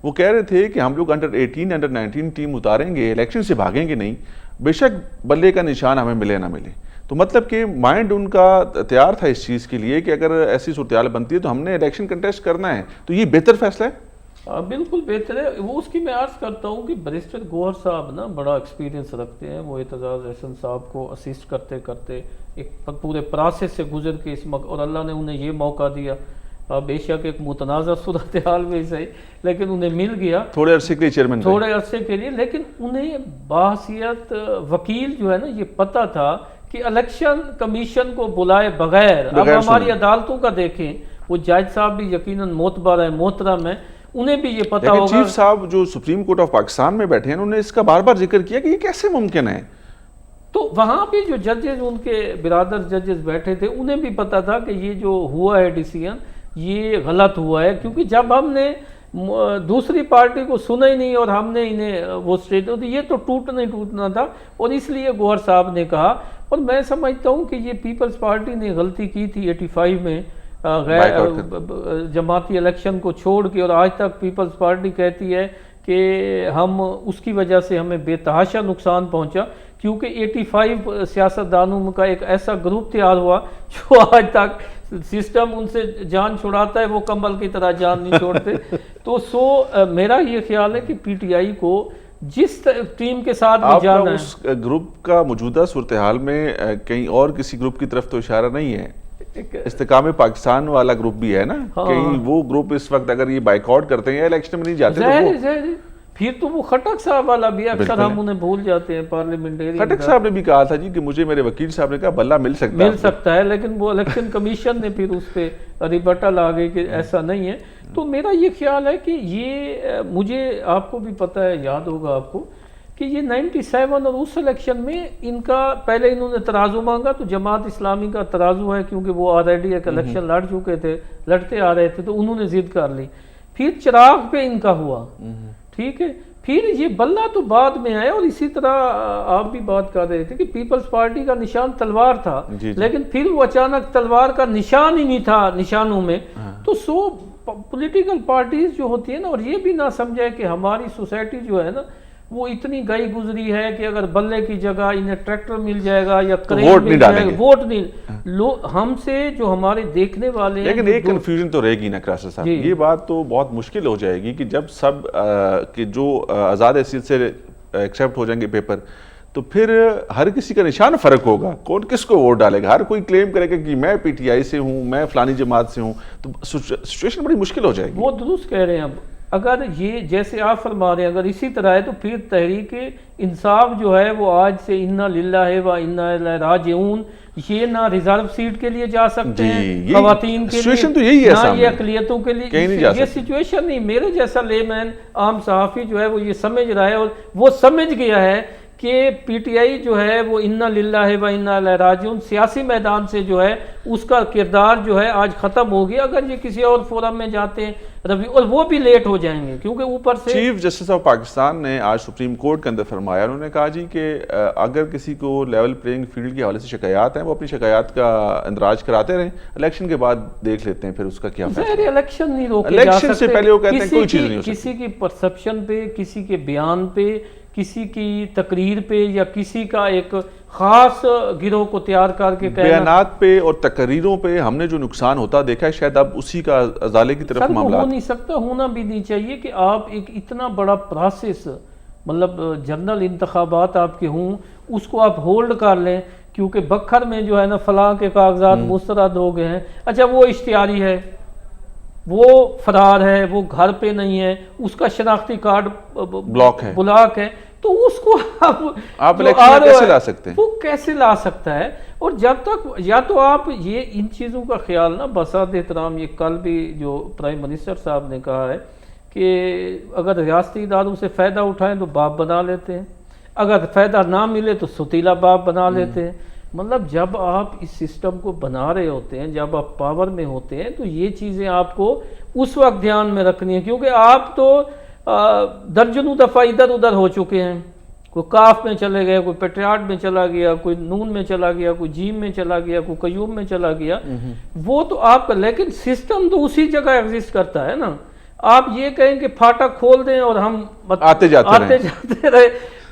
وہ کہہ رہے تھے کہ ہم لوگ انڈر 18 انڈر 19 ٹیم اتاریں گے، الیکشن سے بھاگیں گے نہیں، بے شک بلے کا نشان ہمیں ملے نہ ملے، تو مطلب کہ مائنڈ ان کا تیار تھا اس چیز کے لیے کہ اگر ایسی صورتحال بنتی ہے تو ہم نے الیکشن کنٹیسٹ کرنا ہے، تو یہ بہتر فیصلہ ہے۔ بالکل بہتر ہے، وہ اس کی میں عرض کرتا ہوں کہ بیرسٹر گوہر صاحب نا بڑا ایکسپیرینس رکھتے ہیں، وہ اعتزاز احسن صاحب کو اسسٹ کرتے کرتے ایک پورے پروسیس سے گزر کے اس اور اللہ نے انہیں یہ موقع دیا، بے شک ایک متنازع صورتحال میں صحیح، لیکن انہیں مل گیا تھوڑے عرصے کے لیے چیئرمین، تھوڑے عرصے کے لیے، لیکن انہیں بحیثیت وکیل جو ہے نا یہ پتہ تھا کہ الیکشن کمیشن کو بلائے بغیر، اب ہماری عدالتوں کا دیکھیں، وہ جج صاحب بھی یقیناً معتبر ہیں، محترم ہیں، انہیں بھی یہ پتا ہوگا۔ چیف صاحب جو سپریم کورٹ آف پاکستان میں بیٹھے ہیں، انہوں نے اس کا بار بار ذکر کیا کہ یہ کیسے ممکن ہے، تو وہاں بھی جو ججز ان کے برادر ججز بیٹھے تھے، انہیں بھی پتا تھا کہ یہ جو ہوا ہے ڈیسیژن یہ غلط ہوا ہے، کیونکہ جب ہم نے دوسری پارٹی کو سنا ہی نہیں اور ہم نے انہیں وہ اسٹیٹ، یہ تو ٹوٹنا تھا، اور اس لیے گوہر صاحب نے کہا، اور میں سمجھتا ہوں کہ یہ پیپلز پارٹی نے غلطی کی تھی 85 میں غیر جماعتی الیکشن کو چھوڑ کے، اور آج تک پیپلز پارٹی کہتی ہے کہ ہم اس کی وجہ سے ہمیں بے تحاشا نقصان پہنچا، کیونکہ 85 سیاستدانوں کا ایک ایسا گروپ تیار ہوا جو آج تک سسٹم ان سے جان چھڑاتا ہے، وہ کمبل کی طرح جان نہیں چھوڑتے، تو میرا یہ خیال ہے کہ PTI کو جس ٹیم کے ساتھ بھی جانا ہے، اس گروپ کا موجودہ صورتحال میں کہیں اور کسی گروپ کی طرف تو اشارہ نہیں ہے، استحکام پاکستان والا گروپ بھی ہے نا, کہیں وہ گروپ اس وقت اگر یہ بائیکاٹ کرتے ہیں یا الیکشن میں نہیں جاتے ظاہر پھر تو وہ خٹک صاحب والا بھی اکثر ہم انہیں بھول جاتے ہیں پارلیمنٹری. خٹک صاحب نے بھی کہا تھا جی کہ مجھے میرے وکیل صاحب نے کہا بلہ مل سکتا ہے, لیکن وہ الیکشن کمیشن نے پھر اس پہ ریبٹل آ گئی کہ ایسا نہیں ہے. تو میرا یہ خیال ہے کہ یہ مجھے, آپ کو بھی پتہ ہے, یاد ہوگا آپ کو کہ یہ 97 اور اس الیکشن میں ان کا پہلے انہوں نے ترازو مانگا تو جماعت اسلامی کا ترازو ہے کیونکہ وہ آلریڈی ایک الیکشن لڑ چکے تھے, لڑتے آ رہے تھے, تو انہوں نے ضد کر لی. پھر چراغ پہ ان کا ہوا, ٹھیک ہے, پھر یہ بلہ تو بعد میں آیا. اور اسی طرح آپ بھی بات کر رہے تھے کہ پیپلز پارٹی کا نشان تلوار تھا, لیکن پھر وہ اچانک تلوار کا نشان ہی نہیں تھا نشانوں میں. تو پولیٹیکل پارٹیز جو ہوتی ہیں نا, اور یہ بھی نہ سمجھے کہ ہماری سوسائٹی جو ہے نا وہ اتنی گئی گزری ہے کہ اگر بلے کی جگہ انہیں ٹریکٹر مل جائے گا یا ووٹ نہیں ڈالیں گے, ووٹ نہیں. ہم سے جو ہمارے دیکھنے والے ہیں, لیکن ایک کنفیوژن تو رہے گی نا قاصر صاحب, یہ بات تو بہت مشکل ہو جائے گی کہ جب سب کہ جو آزاد حیثیت سے ایکسیپٹ ہو جائیں گے پیپر, تو پھر ہر کسی کا نشان فرق ہوگا, کون کس کو ووٹ ڈالے گا. ہر کوئی کلیم کرے گا کہ میں پی ٹی آئی سے ہوں, میں فلانی جماعت سے ہوں, تو سچویشن بڑی مشکل ہو جائے گی. وہ درست کہہ رہے ہیں. اب اگر یہ جیسے آپ فرما رہے ہیں اگر اسی طرح ہے تو پھر تحریک انصاف جو ہے وہ آج سے انا للہ و انا الیہ راجعون, یہ نہ ریزرو سیٹ کے لیے جا سکتے ہیں خواتین کے لیے, نہ یہ اقلیتوں کے لیے. یہ سچویشن نہیں. میرے جیسا لے مین عام صحافی جو ہے وہ یہ سمجھ رہا ہے, اور وہ سمجھ گیا ہے کہ پی ٹی آئی جو ہے وہ انا للہ و انا الیہ راجعون سیاسی میدان سے جو ہے اس کا کردار جو ہے آج ختم ہو گیا. اگر یہ کسی اور فورم میں جاتے ہیں اور وہ بھی لیٹ ہو جائیں گے, کیونکہ اوپر سے چیف جسٹس آف پاکستان نے آج سپریم کورٹ کے اندر فرمایا, انہوں نے کہا جی کہ اگر کسی کو لیول پلینگ فیلڈ کے حوالے سے شکایات ہیں وہ اپنی شکایات کا اندراج کراتے رہیں, الیکشن کے بعد دیکھ لیتے ہیں پھر اس کا کیا فیصلہ. الیکشن نہیں روکے جا سکتے, الیکشن سے پہلے وہ کہتے ہیں کوئی چیز نہیں ہو سکتی. کسی کی پرسپشن پہ, کسی کے بیان پہ, کسی کی تقریر پہ, یا کسی کا ایک خاص گروہ کو تیار کر کے بیانات پہ اور تقریروں پہ ہم نے جو نقصان ہوتا دیکھا ہے, شاید اب اسی کا ازالے کی طرف معاملات. ہو نہیں سکتا, ہونا بھی نہیں چاہیے کہ آپ ایک اتنا بڑا پروسیس, مطلب جنرل انتخابات آپ کے ہوں, اس کو آپ ہولڈ کر لیں کیونکہ بکھر میں جو ہے نا فلاں کے کاغذات مسترد ہو گئے ہیں. اچھا وہ اشتہاری ہے, وہ فرار ہے, وہ گھر پہ نہیں ہے, اس کا شناختی کارڈ بلاک ہے, تو اس کو آپ الیکشن کیسے لا سکتے ہیں؟ وہ کیسے لا سکتا ہے؟ اور جب تک یا تو آپ یہ ان چیزوں کا خیال نہ, بسات احترام یہ کل بھی جو پرائم منسٹر صاحب نے کہا ہے کہ اگر ریاستی اداروں سے فائدہ اٹھائیں تو باپ بنا لیتے ہیں, اگر فائدہ نہ ملے تو ستیلا باپ بنا لیتے ہیں. مطلب جب آپ اس سسٹم کو بنا رہے ہوتے ہیں, جب آپ پاور میں ہوتے ہیں, تو یہ چیزیں آپ کو اس وقت دھیان میں رکھنی ہے, کیونکہ آپ تو درجنوں دفعہ ادھر ادھر ہو چکے ہیں. کوئی کاف میں چلے گئے, کوئی پیٹریاٹ میں چلا گیا, کوئی نون میں چلا گیا, کوئی جیم میں چلا گیا, کوئی قیوم میں چلا گیا. وہ تو آپ کا, لیکن سسٹم تو اسی جگہ ایگزسٹ کرتا ہے نا. آپ یہ کہیں کہ پھاٹک کھول دیں اور ہم آتے جاتے رہے,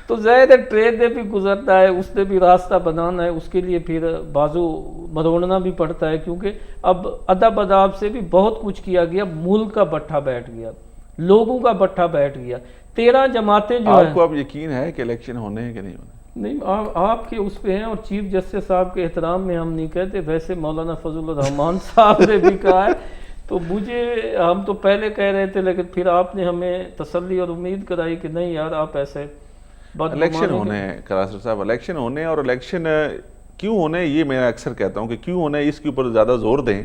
تو ظاہر ہے ٹرین نے بھی گزرتا ہے, اس نے بھی راستہ بنانا ہے, اس کے لیے پھر بازو مروڑنا بھی پڑتا ہے, کیونکہ اب ادب اداب سے بھی بہت کچھ کیا گیا. ملک کا بٹھا بیٹھ گیا, لوگوں کا بٹھا بیٹھ گیا. 13 جماعتیں جو ہیں. آپ کو اب یقین ہے کہ الیکشن ہونے ہیں کہ نہیں ہونے؟ نہیں, آپ کے اس پہ ہیں, اور چیف جسٹس صاحب کے احترام میں ہم نہیں کہتے, ویسے مولانا فضل الرحمان صاحب نے بھی کہا ہے. تو مجھے, ہم تو پہلے کہہ رہے تھے لیکن پھر آپ نے ہمیں تسلی اور امید کرائی کہ نہیں یار آپ ایسے الیکشن ہونے ہیں. قاصر صاحب الیکشن ہونے, اور الیکشن کیوں ہونے, یہ میں اکثر کہتا ہوں کہ کیوں ہونے, اس کے اوپر زیادہ زور دیں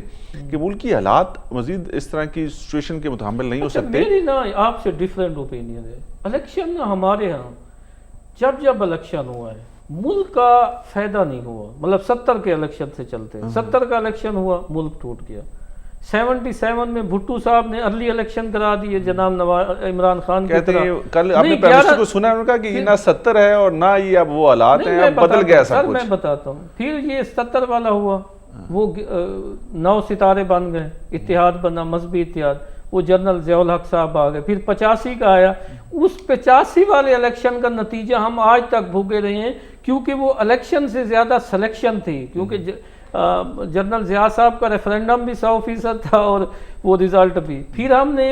کہ ملک کی حالات مزید اس طرح کی سچویشن کے متحمل نہیں ہو سکتے. میری نا آپ سے ڈیفرنٹ اوپینین ہے. الیکشن نا ہمارے ہاں جب الیکشن ہوا ہے ملک کا فائدہ نہیں ہوا. مطلب 70 کے الیکشن سے چلتے ہیں, 70 کا الیکشن ہوا, ملک ٹوٹ گیا. 77 میں بھٹو صاحب نے ارلی الیکشن کرا دیے جناب عمران خان کی طرح. کل آپ نے پرائم منسٹر کو سنا, انہوں نے کہا کہ یہ نہ 70 ہے اور نہ یہ اب وہ حالات ہیں, اب بدل گیا سب کچھ. میں بتاتا ہوں. پھر یہ 70 والا ہوا, وہ 9 ستارے بن گئے, اتحاد بنا, مذہبی اتحاد, وہ جنرل ضیاء الحق صاحب آ گئے. پھر 85 کا آیا. اس 85 والے الیکشن کا نتیجہ ہم آج تک بھوگے رہے ہیں, کیونکہ وہ الیکشن سے زیادہ سلیکشن تھی. کیونکہ جنرل ضیاء صاحب کا ریفرینڈم بھی 100% تھا اور وہ رزلٹ بھی. پھر ہم نے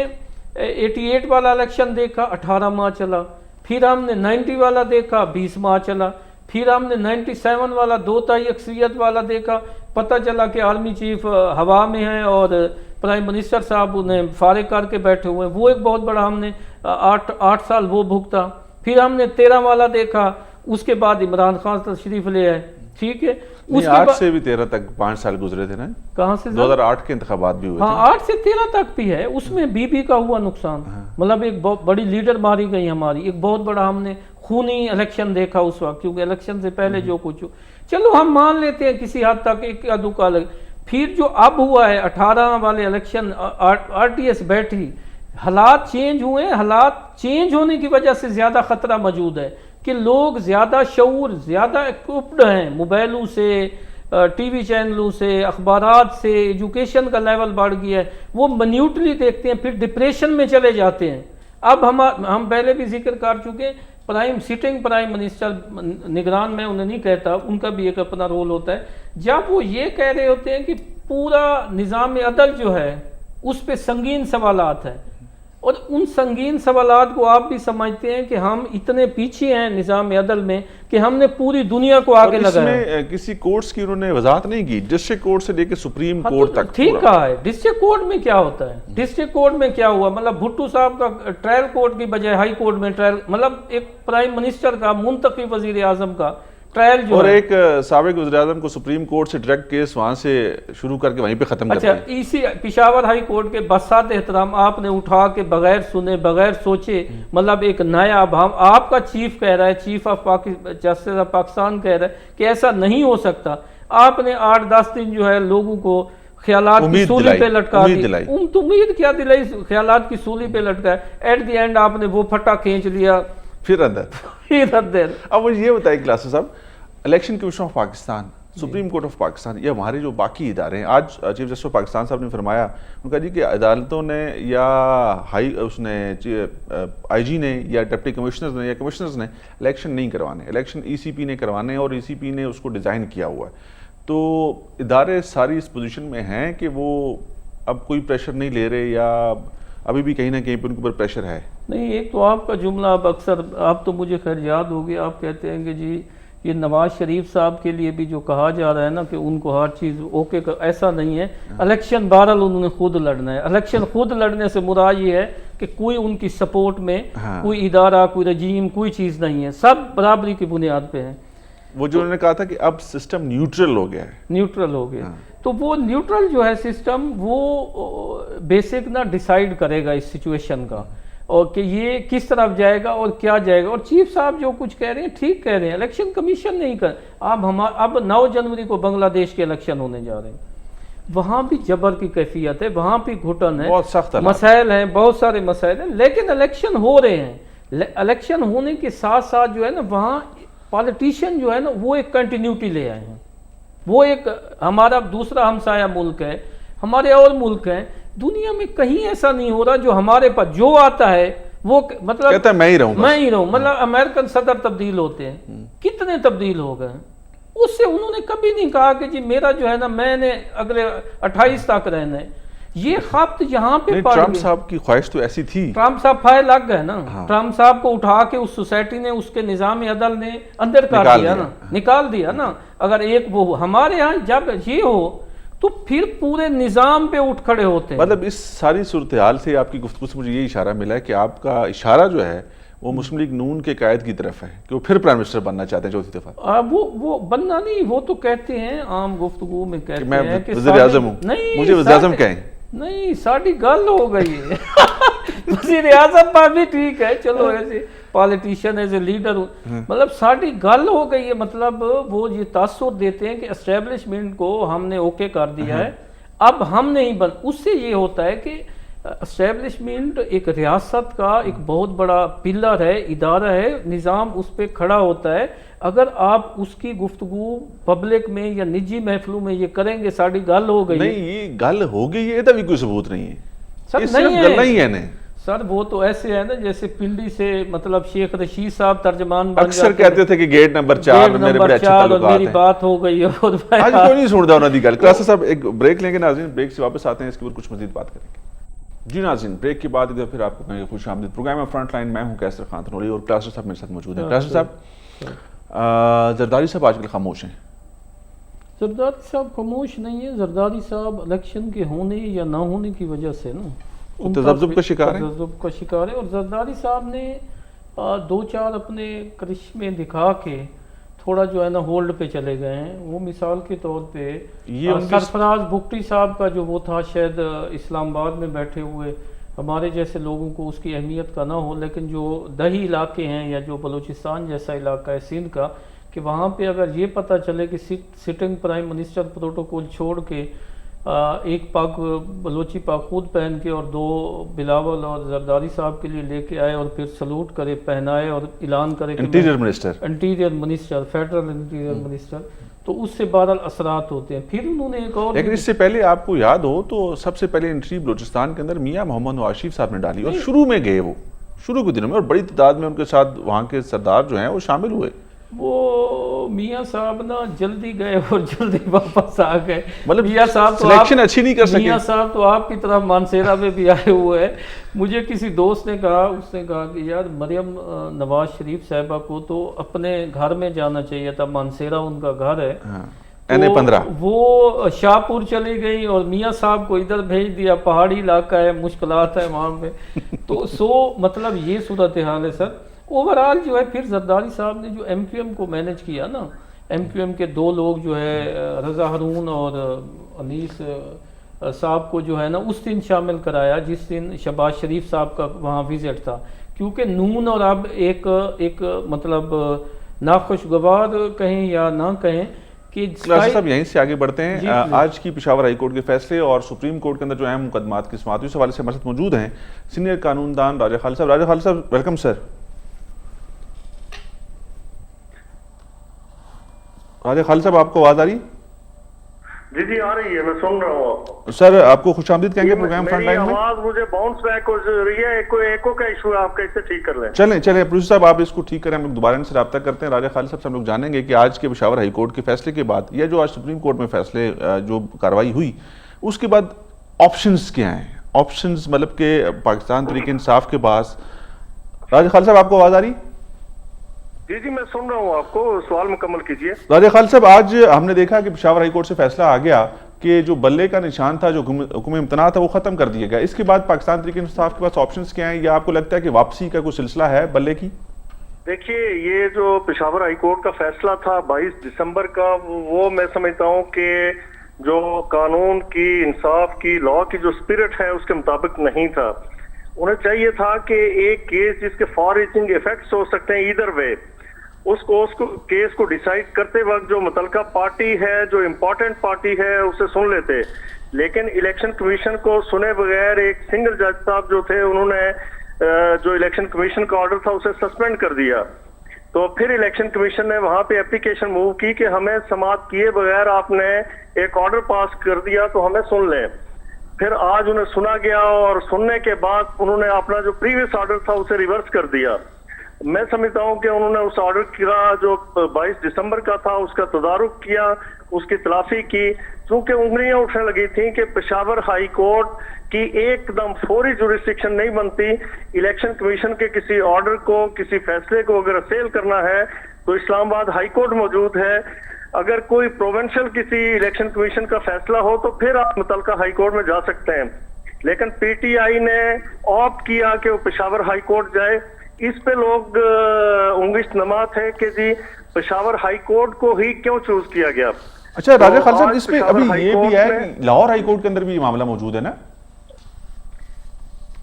88 والا الیکشن دیکھا, 18 ماہ چلا. پھر ہم نے 90 والا دیکھا, 20 ماہ چلا. پھر ہم نے 97 والا 2/3 اکثریت والا دیکھا، پتہ چلا کہ آرمی چیف ہوا میں ہیں اور پرائم منسٹر صاحب انہیں فارغ کر کے بیٹھے ہوئے ہیں، وہ ایک بہت بڑا ہم نے 8 سال وہ بھگتا۔ پھر ہم نے 13 والا دیکھا، اس کے بعد عمران خان تشریف لے آئے، ٹھیک ہے، اس کے 8 بعد سے بھی 13 تک 5 سال گزرے تھے نا، کہاں سے 2008 کے انتخابات بھی ہوئے تھے۔ ہاں 8 سے 13 تک بھی ہے، اس میں بی بی کا ہوا نقصان، مطلب ایک بہت بڑی لیڈر ماری گئی ہماری، ایک بہت بڑا ہم نے خونی الیکشن دیکھا اس وقت، کیونکہ الیکشن سے پہلے جو کچھ ہو، چلو ہم مان لیتے ہیں کسی حد تک ایک کا الگ۔ پھر جو اب ہوا ہے 18 والے الیکشن، آر ٹی ایس بیٹھی، حالات چینج ہوئے، حالات چینج ہونے کی وجہ سے زیادہ خطرہ موجود ہے کہ لوگ زیادہ شعور، زیادہ اکوپڈ ہیں، موبائلوں سے، ٹی وی چینلوں سے، اخبارات سے، ایجوکیشن کا لیول بڑھ گیا ہے، وہ منیوٹلی دیکھتے ہیں، پھر ڈپریشن میں چلے جاتے ہیں۔ اب ہم پہلے بھی ذکر کر چکے، سٹنگ پرائم منسٹر نگران، میں انہیں نہیں کہتا، ان کا بھی ایک اپنا رول ہوتا ہے، جب وہ یہ کہہ رہے ہوتے ہیں کہ پورا نظام عدل جو ہے اس پہ سنگین سوالات ہیں، اور ان سنگین سوالات کو آپ بھی سمجھتے ہیں کہ ہم اتنے پیچھے ہیں نظام عدل میں کہ ہم نے پوری دنیا کو آگے لگایا۔ اس میں کسی کورٹس کی انہوں نے وضاحت نہیں کی، ڈسٹرکٹ کورٹ سے لے کے سپریم کورٹ تک۔ ٹھیک کہا ہے، ڈسٹرکٹ کورٹ میں کیا ہوتا ہے، ڈسٹرکٹ کورٹ میں کیا ہوا، مطلب بھٹو صاحب کا ٹرائل کورٹ کی بجائے ہائی کورٹ میں ٹرائل، مطلب ایک پرائم منسٹر کا، منتخب وزیر اعظم کا ٹرائل جو اور ہے، ایک سابق وزیر اعظم کو سپریم کورٹ سے ڈائریکٹ کیس وہاں سے شروع کر کے وہیں پہ ختم کرتے اچھا ہیں۔ اسی پشاور ہائی کورٹ کے بسات احترام آپ نے اٹھا کے بغیر سنے، بغیر سوچے، مطلب ایک نیا اب آپ کا چیف کہہ رہا ہے، chief of justice of Pakistan کہہ رہا ہے کہ ایسا نہیں ہو سکتا، آپ نے 8-10 دن جو ہے لوگوں کو خیالات کی سولی پہ لٹکا دی، امید کیا دلائی، خیالات کی سولی پہ لٹکا، ایٹ دی اینڈ آپ نے وہ پھٹا کھینچ لیا، پھر اندر۔ اب مجھے یہ بتائیں کلاسز صاحب، election commission of Pakistan, supreme court of Pakistan یا ہمارے جو باقی ادارے ہیں، آج چیف جسٹس آف پاکستان صاحب نے فرمایا، ان کا جی کہ عدالتوں نے یا آئی جی نے یا ڈپٹی کمشنرز نے یا کمشنرز نے الیکشن نہیں کروانے، الیکشن ای سی پی نے کروانے، اور ای سی پی نے اس کو ڈیزائن کیا ہوا ہے۔ تو ادارے ساری اس پوزیشن میں ہیں کہ وہ اب کوئی پریشر نہیں لے رہے، یا ابھی بھی کہیں نہ کہیں پہ ان کے اوپر پریشر ہے؟ نہیں، ایک تو آپ کا جملہ اب اکثر، آپ تو مجھے خیر یاد ہوگی، آپ کہتے ہیں کہ جی یہ نواز شریف صاحب کے لیے بھی جو کہا جا رہا ہے نا کہ ان کو ہر چیز اوکے، ایسا نہیں ہے، الیکشن بہرحال انہوں نے خود لڑنا ہے، الیکشن خود لڑنے سے مراد یہ ہے کہ کوئی ان کی سپورٹ میں کوئی ادارہ، کوئی رجیم، کوئی چیز نہیں ہے، سب برابری کی بنیاد پہ ہیں۔ وہ جو انہوں نے کہا تھا کہ اب سسٹم نیوٹرل ہو گیا ہے، نیوٹرل ہو گیا، تو وہ نیوٹرل جو ہے سسٹم، وہ بیسک نہ ڈیسائیڈ کرے گا اس سچویشن کا، اور کہ یہ کس طرف جائے گا اور کیا جائے گا۔ اور چیف صاحب جو کچھ کہہ رہے ہیں ٹھیک کہہ رہے ہیں، الیکشن کمیشن نہیں کر، اب 9 جنوری کو بنگلہ دیش کے الیکشن ہونے جا رہے ہیں، وہاں بھی جبر کی کیفیت ہے، وہاں بھی گھٹن ہے، بہت سخت مسائل ہیں، بہت سارے مسائل ہیں، لیکن الیکشن ہو رہے ہیں۔ الیکشن ہونے کے ساتھ ساتھ جو ہے نا، وہاں پالیٹیشین جو ہے نا وہ ایک کنٹینیوٹی لے آئے ہیں، وہ ایک ہمارا دوسرا ہمسایہ ملک ہے، ہمارے اور ملک ہیں، دنیا میں کہیں ایسا نہیں ہو رہا جو ہمارے پاس جو آتا ہے وہ مطلب کہتا ہے میں ہی رہوں، مطلب امریکن صدر تبدیل ہوتے ہیں، کتنے تبدیل ہو گئے، اس سے انہوں نے کبھی نہیں کہا کہ جی میرا جو ہے نا میں نے اگلے 28 تک رہنا ہے، یہ خبت یہاں پہ پڑ ٹرمپ صاحب کی خواہش تو ایسی تھی، ٹرمپ صاحب پھائے لگ گئے نا، ٹرمپ صاحب کو اٹھا کے اس سوسائٹی نے، اس کے نظام عدل نے اندر کر دیا نا، نکال دیا نا۔ اگر ایک وہ ہمارے ہاں جب یہ ہو تو پھر پورے نظام پہ اٹھ کھڑے ہوتے ہیں۔ مطلب اس ساری صورتحال سے آپ کی گفتگو سے مجھے یہ اشارہ ملا ہے کہ آپ کا اشارہ جو ہے وہ مسلم لیگ نون کے قائد کی طرف ہے کہ وہ پھر پرائم منسٹر بننا چاہتے ہیں 4تھی دفعہ۔ وہ بننا نہیں، وہ تو کہتے ہیں عام گفتگو میں کہتے ہیں کہ وزیر اعظم ہوں، مجھے وزیر اعظم کہیں، نہیں ساڑی گل ہو گئی ہے، وزیر اعظم پر بھی ٹھیک ہے، چلو ایسے پالیٹیشین ایز اے لیڈر، مطلب ساڑی گل ہو گئی ہے، مطلب وہ یہ تاثر دیتے ہیں کہ اسٹیبلشمنٹ کو ہم نے اوکے کر دیا ہے، اب ہم نہیں بن، اس سے یہ ہوتا ہے کہ اسٹیبلشمنٹ ایک ریاست کا ایک بہت بڑا پلر ہے، ادارہ ہے، نظام اس پہ کھڑا ہوتا ہے، اگر آپ اس کی گفتگو پبلک میں یا نجی محفلوں میں یہ کریں گے ساڑی گل ہو گئی، نہیں یہ گل ہو گئی ہے، یہ بھی کوئی ثبوت نہیں ہے، سر یہ صرف گل نہیں ہے نہیں سر، وہ تو ایسے ہے نا جیسے پنڈی سے مطلب شیخ رشید صاحب ترجمان بن اکثر کہتے تھے کہ گیٹ نمبر 4 میرے بڑے اچھے تعلقات ہیں، میری بات ہو گئی ہے، آج کوئی نہیں سنتا انہوں دی گل۔ کلاسز صاحب ایک بریک لیں گے ناظرین، بریک سے واپس آتے ہیں، اس کے اوپر کچھ مزید بات کریں گے۔ جی ناظرین، بریک کے بعد ادھر پھر آپ کو کہیں گے خوش آمدید، پروگرام ہے فرنٹ لائن، میں ہوں کیسر خان تنوری اور کلاسز صاحب میرے ساتھ موجود ہیں۔ کلاسز صاحب زرداری صاحب آج کل خاموش ہیں. زرداری صاحب خاموش نہیں ہے. زرداری صاحب الیکشن کے ہونے یا نہ ہونے کی وجہ سے نا تذبذب کا شکار ہے. تذبذب کا شکار ہے. اور زرداری صاحب نے دو چار اپنے کرشمے دکھا کے تھوڑا جو ہے نا ہولڈ پہ چلے گئے ہیں. وہ مثال کے طور پہ سرفراز بھٹی صاحب کا جو وہ تھا، شاید اسلام آباد میں بیٹھے ہوئے ہمارے جیسے لوگوں کو اس کی اہمیت کا نہ ہو، لیکن جو دیہی علاقے ہیں یا جو بلوچستان جیسا علاقہ ہے سندھ کا، کہ وہاں پہ اگر یہ پتہ چلے کہ سٹنگ پرائم منسٹر پروٹوکول چھوڑ کے ایک پاک بلوچی پاخود پہن کے اور دو بلاول اور زرداری صاحب کے لیے لے کے آئے اور پھر سلوٹ کرے، پہنائے اور اعلان کرے کہ interior minister federal interior minister, تو اس سے بہرحال اثرات ہوتے ہیں. پھر انہوں نے ایک اور، لیکن اس سے پہلے آپ کو یاد ہو تو سب سے پہلے انٹری بلوچستان کے اندر میاں محمد نواز شریف صاحب نے ڈالی، اور شروع میں گئے وہ شروع کے دنوں میں، اور بڑی تعداد میں ان کے ساتھ وہاں کے سردار جو ہیں وہ شامل ہوئے. وہ میاں صاحب نا جلدی گئے اور جلدی واپس آ گئے. مطلب میاں صاحب تو سلیکشن اچھی نہیں کر سکے. میاں صاحب تو آپ کی طرف مانسیرا میں بھی آئے ہوئے ہیں. مجھے کسی دوست نے کہا، اس نے کہا کہ یار مریم نواز شریف صاحبہ کو تو اپنے گھر میں جانا چاہیے تھا، مانسیرا ان کا گھر ہے. وہ شاہ پور چلی گئی اور میاں صاحب کو ادھر بھیج دیا. پہاڑی علاقہ ہے، مشکلات ہے وہاں پہ. تو مطلب یہ صورتحال ہے سر. اوورآل جو ہے پھر زرداری صاحب نے جو ایم کیو ایم کو مینج کیا نا، ایم کیو ایم کے دو لوگ جو ہے رضا ہارون اور انیس صاحب کو جو ہے نا اس دن شامل کرایا جس دن شہباز شریف صاحب کا وہاں وزٹ تھا. کیونکہ نون اور اب ایک مطلب ناخوشگوار کہیں یا نہ کہیں کہ صاحب یہیں سے آگے بڑھتے ہیں. آج کی پشاور ہائی کورٹ کے فیصلے اور سپریم کورٹ کے اندر جو اہم مقدمات کی سماعت اس حوالے سے ہمارے ساتھ موجود ہیں سینئر قانون دان راجہ خالد صاحب. راجہ خالد صاحب ویلکم سر. راجہ خالد صاحب آپ کو آواز آ رہی؟ جی آ رہی ہے، میں سن رہا ہوں. سر آپ کو خوش آمدید کہیں گے پروگرام فرنٹ لائن میں. میری آواز مجھے باؤنس بیک ہو رہی ہے، ایکو کا ایشو ہے، آپ کیسے ٹھیک کر لیں؟ چلیں پروڈیوسر صاحب آپ اس کو ٹھیک کریں، ہم لوگ دوبارہ ان سے رابطہ کرتے ہیں. راجہ خالد صاحب سے ہم لوگ جانیں گے کہ آج کے پشاور ہائی کورٹ کے فیصلے کے بعد یا جو آج سپریم کورٹ میں فیصلے جو کاروائی ہوئی اس کے بعد آپشنز کیا ہیں. آپشنز مطلب کہ پاکستان تحریک انصاف کے پاس. راجہ خالد صاحب آپ کو آواز آ رہی؟ جی میں سن رہا ہوں، آپ کو سوال مکمل کیجیے. راجہ خالد صاحب آج ہم نے دیکھا کہ پشاور ہائی کورٹ سے فیصلہ آ گیا کہ جو بلے کا نشان تھا، جو حکم امتناع تھا، وہ ختم کر دیا گیا. اس کے بعد پاکستان تحریک انصاف کے پاس آپشنز کیا ہیں، یا آپ کو لگتا ہے کہ واپسی کا کوئی سلسلہ ہے بلے کی؟ دیکھیے یہ جو پشاور ہائی کورٹ کا فیصلہ تھا 22 دسمبر کا، وہ میں سمجھتا ہوں کہ جو قانون کی، انصاف کی، لا کی جو اسپرٹ ہے اس کے مطابق نہیں تھا. انہیں چاہیے تھا کہ ایک کیس جس کے فار ریچنگ ایفیکٹس ہو سکتے ہیں ایدر وے، اس کیس کو ڈیسائیڈ کرتے وقت جو متعلقہ پارٹی ہے، جو امپورٹنٹ پارٹی ہے، اسے سن لیتے. لیکن الیکشن کمیشن کو سنے بغیر ایک سنگل جج صاحب جو تھے، انہوں نے جو الیکشن کمیشن کا آرڈر تھا اسے سسپینڈ کر دیا. تو پھر الیکشن کمیشن نے وہاں پہ اپلیکیشن موو کی کہ ہمیں سماعت کیے بغیر آپ نے ایک آرڈر پاس کر دیا تو ہمیں سن لیں. پھر آج انہیں سنا گیا اور سننے کے بعد انہوں نے اپنا جو پریویس آرڈر تھا اسے ریورس کر دیا. میں سمجھتا ہوں کہ انہوں نے اس آرڈر کا جو 22 دسمبر کا تھا اس کا تدارک کیا، اس کی تلافی کی. چونکہ انگلیاں اٹھنے لگی تھیں کہ پشاور ہائی کورٹ کی ایک دم فوری جوریسڈکشن نہیں بنتی. الیکشن کمیشن کے کسی آرڈر کو، کسی فیصلے کو اگر سیل کرنا ہے تو اسلام آباد ہائی کورٹ موجود ہے. اگر کوئی پروونشل کسی الیکشن کمیشن کا فیصلہ ہو تو پھر آپ متعلقہ ہائی کورٹ میں جا سکتے ہیں. لیکن پی ٹی آئی نے آپٹ کیا کہ وہ پشاور ہائی کورٹ جائے. اس پہ لوگ انگشت نما تھے کہ جی پشاور ہائی کورٹ کو ہی کیوں چوز کیا گیا. اچھا راجہ خالد صاحب اس میں ابھی یہ بھی ہے کہ لاہور ہائی کورٹ کے اندر بھی یہ معاملہ موجود ہے نا؟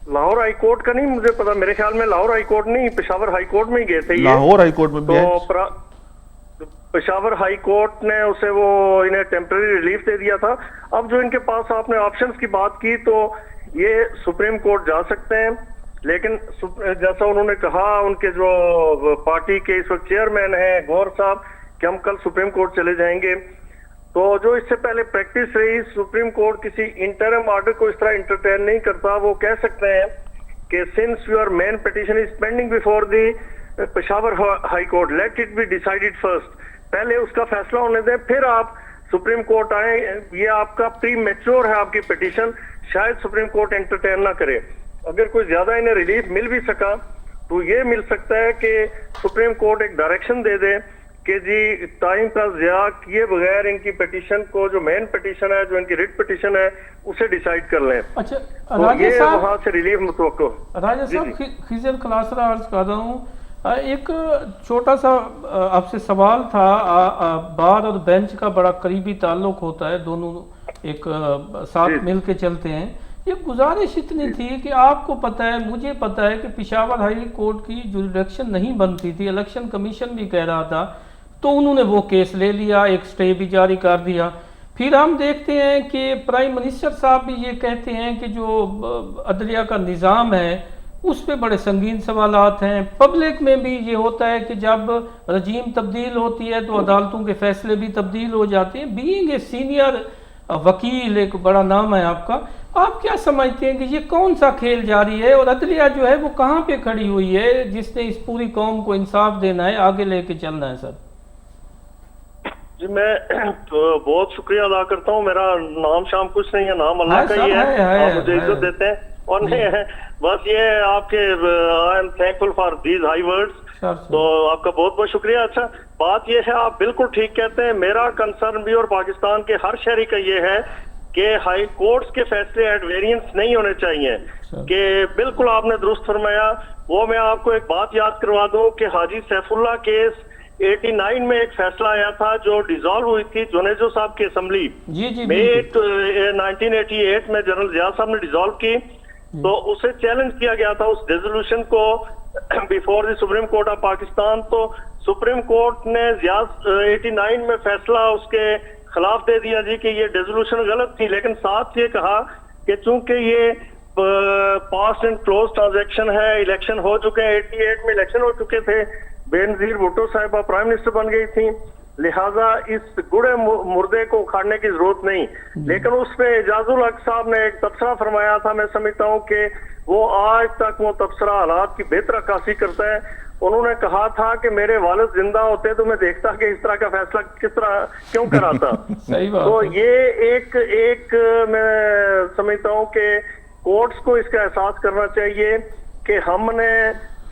لاہور ہائی کورٹ کا نہیں مجھے پتا، میرے خیال میں لاہور ہائی کورٹ نہیں، پشاور ہائی کورٹ میں ہی گئے تھے. لاہور ہائی کورٹ میں بھی ہے. پشاور ہائی کورٹ نے اسے وہ انہیں ٹیمپرری ریلیف دے دیا تھا. اب جو ان کے پاس آپ نے آپشنز کی بات کی تو یہ سپریم کورٹ جا سکتے ہیں. لیکن جیسا انہوں نے کہا ان کے جو پارٹی کے اس وقت چیئرمین ہیں گور صاحب کہ ہم کل سپریم کورٹ چلے جائیں گے. تو جو اس سے پہلے پریکٹس رہی، سپریم کورٹ کسی انٹرم آرڈر کو اس طرح انٹرٹین نہیں کرتا. وہ کہہ سکتے ہیں کہ since your main petition is pending before the Peshawar high court let it be decided first. پہلے اس کا فیصلہ ہونے دیں پھر آپ سپریم کورٹ آئیں. یہ آپ کا پری میچور ہے آپ کی پٹیشن، شاید سپریم کورٹ انٹرٹین نہ کرے. اگر کوئی زیادہ انہیں ریلیف مل بھی سکا تو یہ مل سکتا ہے کہ سپریم کورٹ ایک ڈائریکشن دے دے کہ جی ٹائم کا ضیاع کیے بغیر ان کی پٹیشن کو، جو مین پٹیشن ہے، جو ان کی ریٹ پٹیشن ہے، اسے ڈیسائیڈ کر لیں. اچھا تو راجہ یہ صاحب، وہاں سے ریلیف متوقع. راجہ صاحب خضر کلاسرا عرض کر رہا ہوں، ایک چھوٹا سا آپ سے سوال تھا. بار اور بینچ کا بڑا قریبی تعلق ہوتا ہے، دونوں ایک ساتھ مل کے چلتے ہیں. یہ گزارش اتنی تھی کہ آپ کو پتہ ہے، مجھے پتہ ہے کہ پشاور ہائی کورٹ کی جوریڈکشن نہیں بنتی تھی، الیکشن کمیشن بھی کہہ رہا تھا، تو انہوں نے وہ کیس لے لیا، ایک سٹے بھی جاری کر دیا. پھر ہم دیکھتے ہیں کہ پرائم منسٹر صاحب بھی یہ کہتے ہیں کہ جو عدلیہ کا نظام ہے اس پہ بڑے سنگین سوالات ہیں. پبلک میں بھی یہ ہوتا ہے کہ جب رجیم تبدیل ہوتی ہے تو عدالتوں کے فیصلے بھی تبدیل ہو جاتے ہیں. بینگ اے سینئر وکیل، ایک بڑا نام ہے آپ کا، آپ کیا سمجھتے ہیں کہ یہ کون سا کھیل جاری ہے، اور عدلیہ جو ہے وہ کہاں پہ کھڑی ہوئی ہے جس نے اس پوری قوم کو انصاف دینا ہے، آگے لے کے چلنا ہے؟ سر جی میں بہت شکریہ ادا کرتا ہوں. میرا نام شام کچھ نہیں ہے، نام اللہ کا ہی ہے. آپ مجھے عزت دیتے ہیں اور نہیں ہے بس یہ آپ کے I am thankful for these high words. تو آپ کا بہت بہت شکریہ. اچھا بات یہ ہے، آپ بالکل ٹھیک کہتے ہیں. میرا کنسرن بھی اور پاکستان کے ہر شہری کا یہ ہے کہ ہائی کورٹس کے فیصلے ایٹ ویرینس نہیں ہونے چاہیے. کہ بالکل آپ نے درست فرمایا. وہ میں آپ کو ایک بات یاد کروا دوں کہ حاجی سیف اللہ کیس 89 میں ایک فیصلہ آیا تھا جو ڈیزالو ہوئی تھی جنیجو صاحب کی اسمبلی. 1988 میں جنرل ضیاء صاحب نے ڈیزالو کی، تو اسے چیلنج کیا گیا تھا اس ریزولوشن کو before the supreme court of Pakistan. تو سپریم کورٹ نے 89 میں فیصلہ اس کے خلاف دے دیا جی کہ یہ ریزولوشن غلط تھی، لیکن ساتھ یہ کہا کہ چونکہ یہ پاسڈ اینڈ کلوز ٹرانزیکشن ہے، الیکشن ہو چکے ہیں، 88 میں الیکشن ہو چکے تھے، بے نظیر بھٹو صاحبہ پرائم منسٹر بن گئی تھی، لہٰذا اس گڑے مردے کو اکھاڑنے کی ضرورت نہیں. لیکن اس پہ اعجاز الحق صاحب نے ایک تبصرہ فرمایا تھا، میں سمجھتا ہوں کہ وہ آج تک وہ تبصرہ حالات کی بہتر عکاسی کرتا ہے. انہوں نے کہا تھا کہ میرے والد زندہ ہوتے تو میں دیکھتا کہ اس طرح کا فیصلہ کس طرح کیوں کراتا. تو یہ ایک میں سمجھتا ہوں کہ کورٹس کو اس کا احساس کرنا چاہیے کہ ہم نے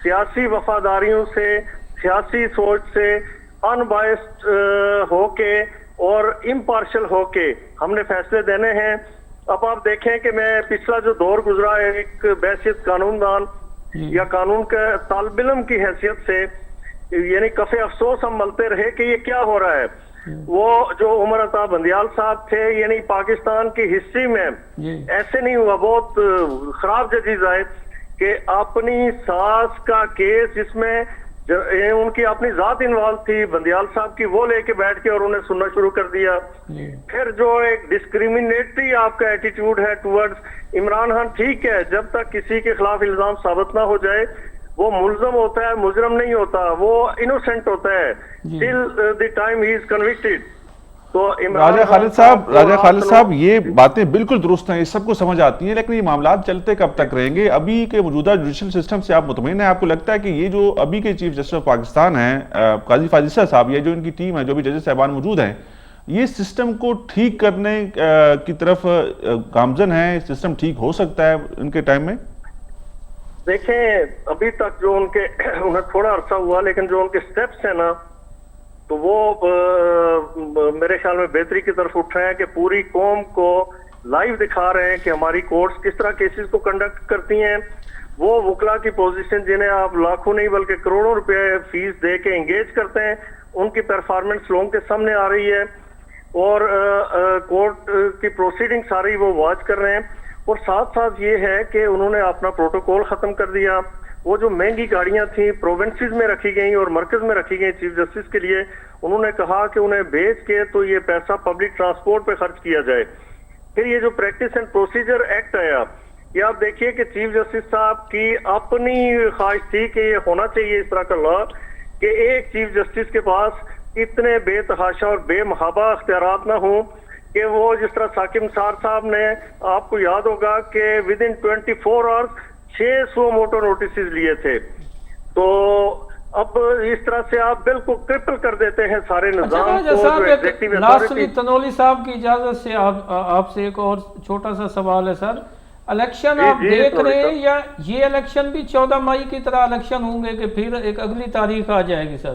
سیاسی وفاداریوں سے، سیاسی سوچ سے ان بائسڈ ہو کے اور امپارشل ہو کے ہم نے فیصلے دینے ہیں. اب آپ دیکھیں کہ میں پچھلا جو دور گزرا ہے، ایک بحثیت قانون دان یا قانون کے طالب علم کی حیثیت سے یعنی کف افسوس ہم ملتے رہے کہ یہ کیا ہو رہا ہے. وہ جو عمر عطا بندیال صاحب تھے، یعنی پاکستان کی ہسٹری میں ایسے نہیں ہوا. بہت خراب ججز آئے کہ اپنی ساس کا کیس جس میں ان کی اپنی ذات انوالو تھی بندیال صاحب کی، وہ لے کے بیٹھ کے اور انہیں سننا شروع کر دیا. پھر جو ایک ڈسکریمنیٹری آپ کا ایٹیٹیوڈ ہے ٹورڈز عمران خان، ٹھیک ہے جب تک کسی کے خلاف الزام ثابت نہ ہو جائے وہ ملزم ہوتا ہے، مجرم نہیں ہوتا، وہ انوسنٹ ہوتا ہے ٹل the time he is convicted. تو راجہ خالد صاحب یہ باتیں بالکل درست ہیں، یہ سب کو سمجھ آتی ہیں، لیکن یہ معاملات چلتے کب تک رہیں گے؟ ابھی کے موجودہ جوڈیشل سسٹم سے آپ مطمئن ہیں؟ آپ کو لگتا ہے کہ یہ جو ابھی کے چیف جسٹس آف پاکستان ہیں قاضی فاضل صاحب، یہ جو ان کی ٹیم ہے، جو بھی ججز صاحبان موجود ہیں، یہ سسٹم کو ٹھیک کرنے کی طرف گامزن ہے؟ سسٹم ٹھیک ہو سکتا ہے ان کے ٹائم میں؟ دیکھیں ابھی تک جو انہیں تھوڑا عرصہ ہوا، لیکن جو ان کے سٹیپس ہیں نا تو وہ میرے خیال میں بہتری کی طرف اٹھ رہے ہیں کہ پوری قوم کو لائیو دکھا رہے ہیں کہ ہماری کورٹس کس طرح کیسز کو کنڈکٹ کرتی ہیں. وہ وکلا کی پوزیشن جنہیں آپ لاکھوں نہیں بلکہ کروڑوں روپے فیس دے کے انگیج کرتے ہیں، ان کی پرفارمنس لوگوں کے سامنے آ رہی ہے اور کورٹ کی پروسیڈنگ ساری وہ واچ کر رہے ہیں. اور ساتھ ساتھ یہ ہے کہ انہوں نے اپنا پروٹوکول ختم کر دیا. وہ جو مہنگی گاڑیاں تھیں پروونسز میں رکھی گئیں اور مرکز میں رکھی گئیں چیف جسٹس کے لیے، انہوں نے کہا کہ انہیں بھیج کے تو یہ پیسہ پبلک ٹرانسپورٹ پہ خرچ کیا جائے. پھر یہ جو پریکٹس اینڈ پروسیجر ایکٹ آیا، یہ آپ دیکھیے کہ چیف جسٹس صاحب کی اپنی خواہش تھی کہ یہ ہونا چاہیے اس طرح کا لا کہ ایک چیف جسٹس کے پاس اتنے بے تحاشا اور بے محابہ اختیارات نہ ہوں کہ وہ جس طرح ثاقب نثار صاحب نے، آپ کو یاد ہوگا کہ with in 24 hours 600 motor notices لیے تھے. تو اب اس طرح سے آپ بالکل کرپل کر دیتے ہیں سارے نظام کو. لاسٹلی تنولی صاحب کی اجازت سے آپ سے ایک اور چھوٹا سا سوال ہے سر. الیکشن آپ دیکھ رہے ہیں یا یہ الیکشن بھی 14 مئی کی طرح الیکشن ہوں گے کہ پھر ایک اگلی تاریخ آ جائے گی سر؟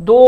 2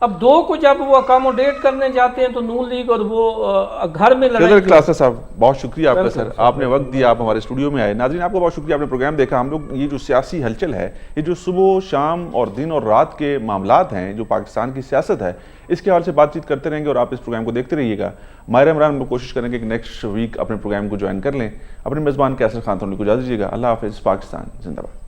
اب دو کو جب وہ اکاموڈیٹ کرنے جاتے ہیں تو نون لیگ اور وہ گھر میں صدر کلاسر صاحب بہت شکریہ آپ کا سر، آپ نے وقت دیا، آپ ہمارے اسٹوڈیو میں آئے۔ ناظرین آپ کو بہت شکریہ، آپ نے پروگرام دیکھا۔ ہم لوگ یہ جو سیاسی ہلچل ہے، یہ جو صبح شام اور دن اور رات کے معاملات ہیں جو پاکستان کی سیاست ہے، اس کے حوالے سے بات چیت کرتے رہیں گے اور آپ اس پروگرام کو دیکھتے رہیے گا۔ ماہر عمران ہم کوشش کریں گے کہ نیکسٹ ویک اپنے پروگرام کو جوائن کر لیں۔ اپنے میزبان قیصر خان تنولی کو اجازت دیجیے گا۔ اللہ حافظ۔ پاکستان زندہ باد۔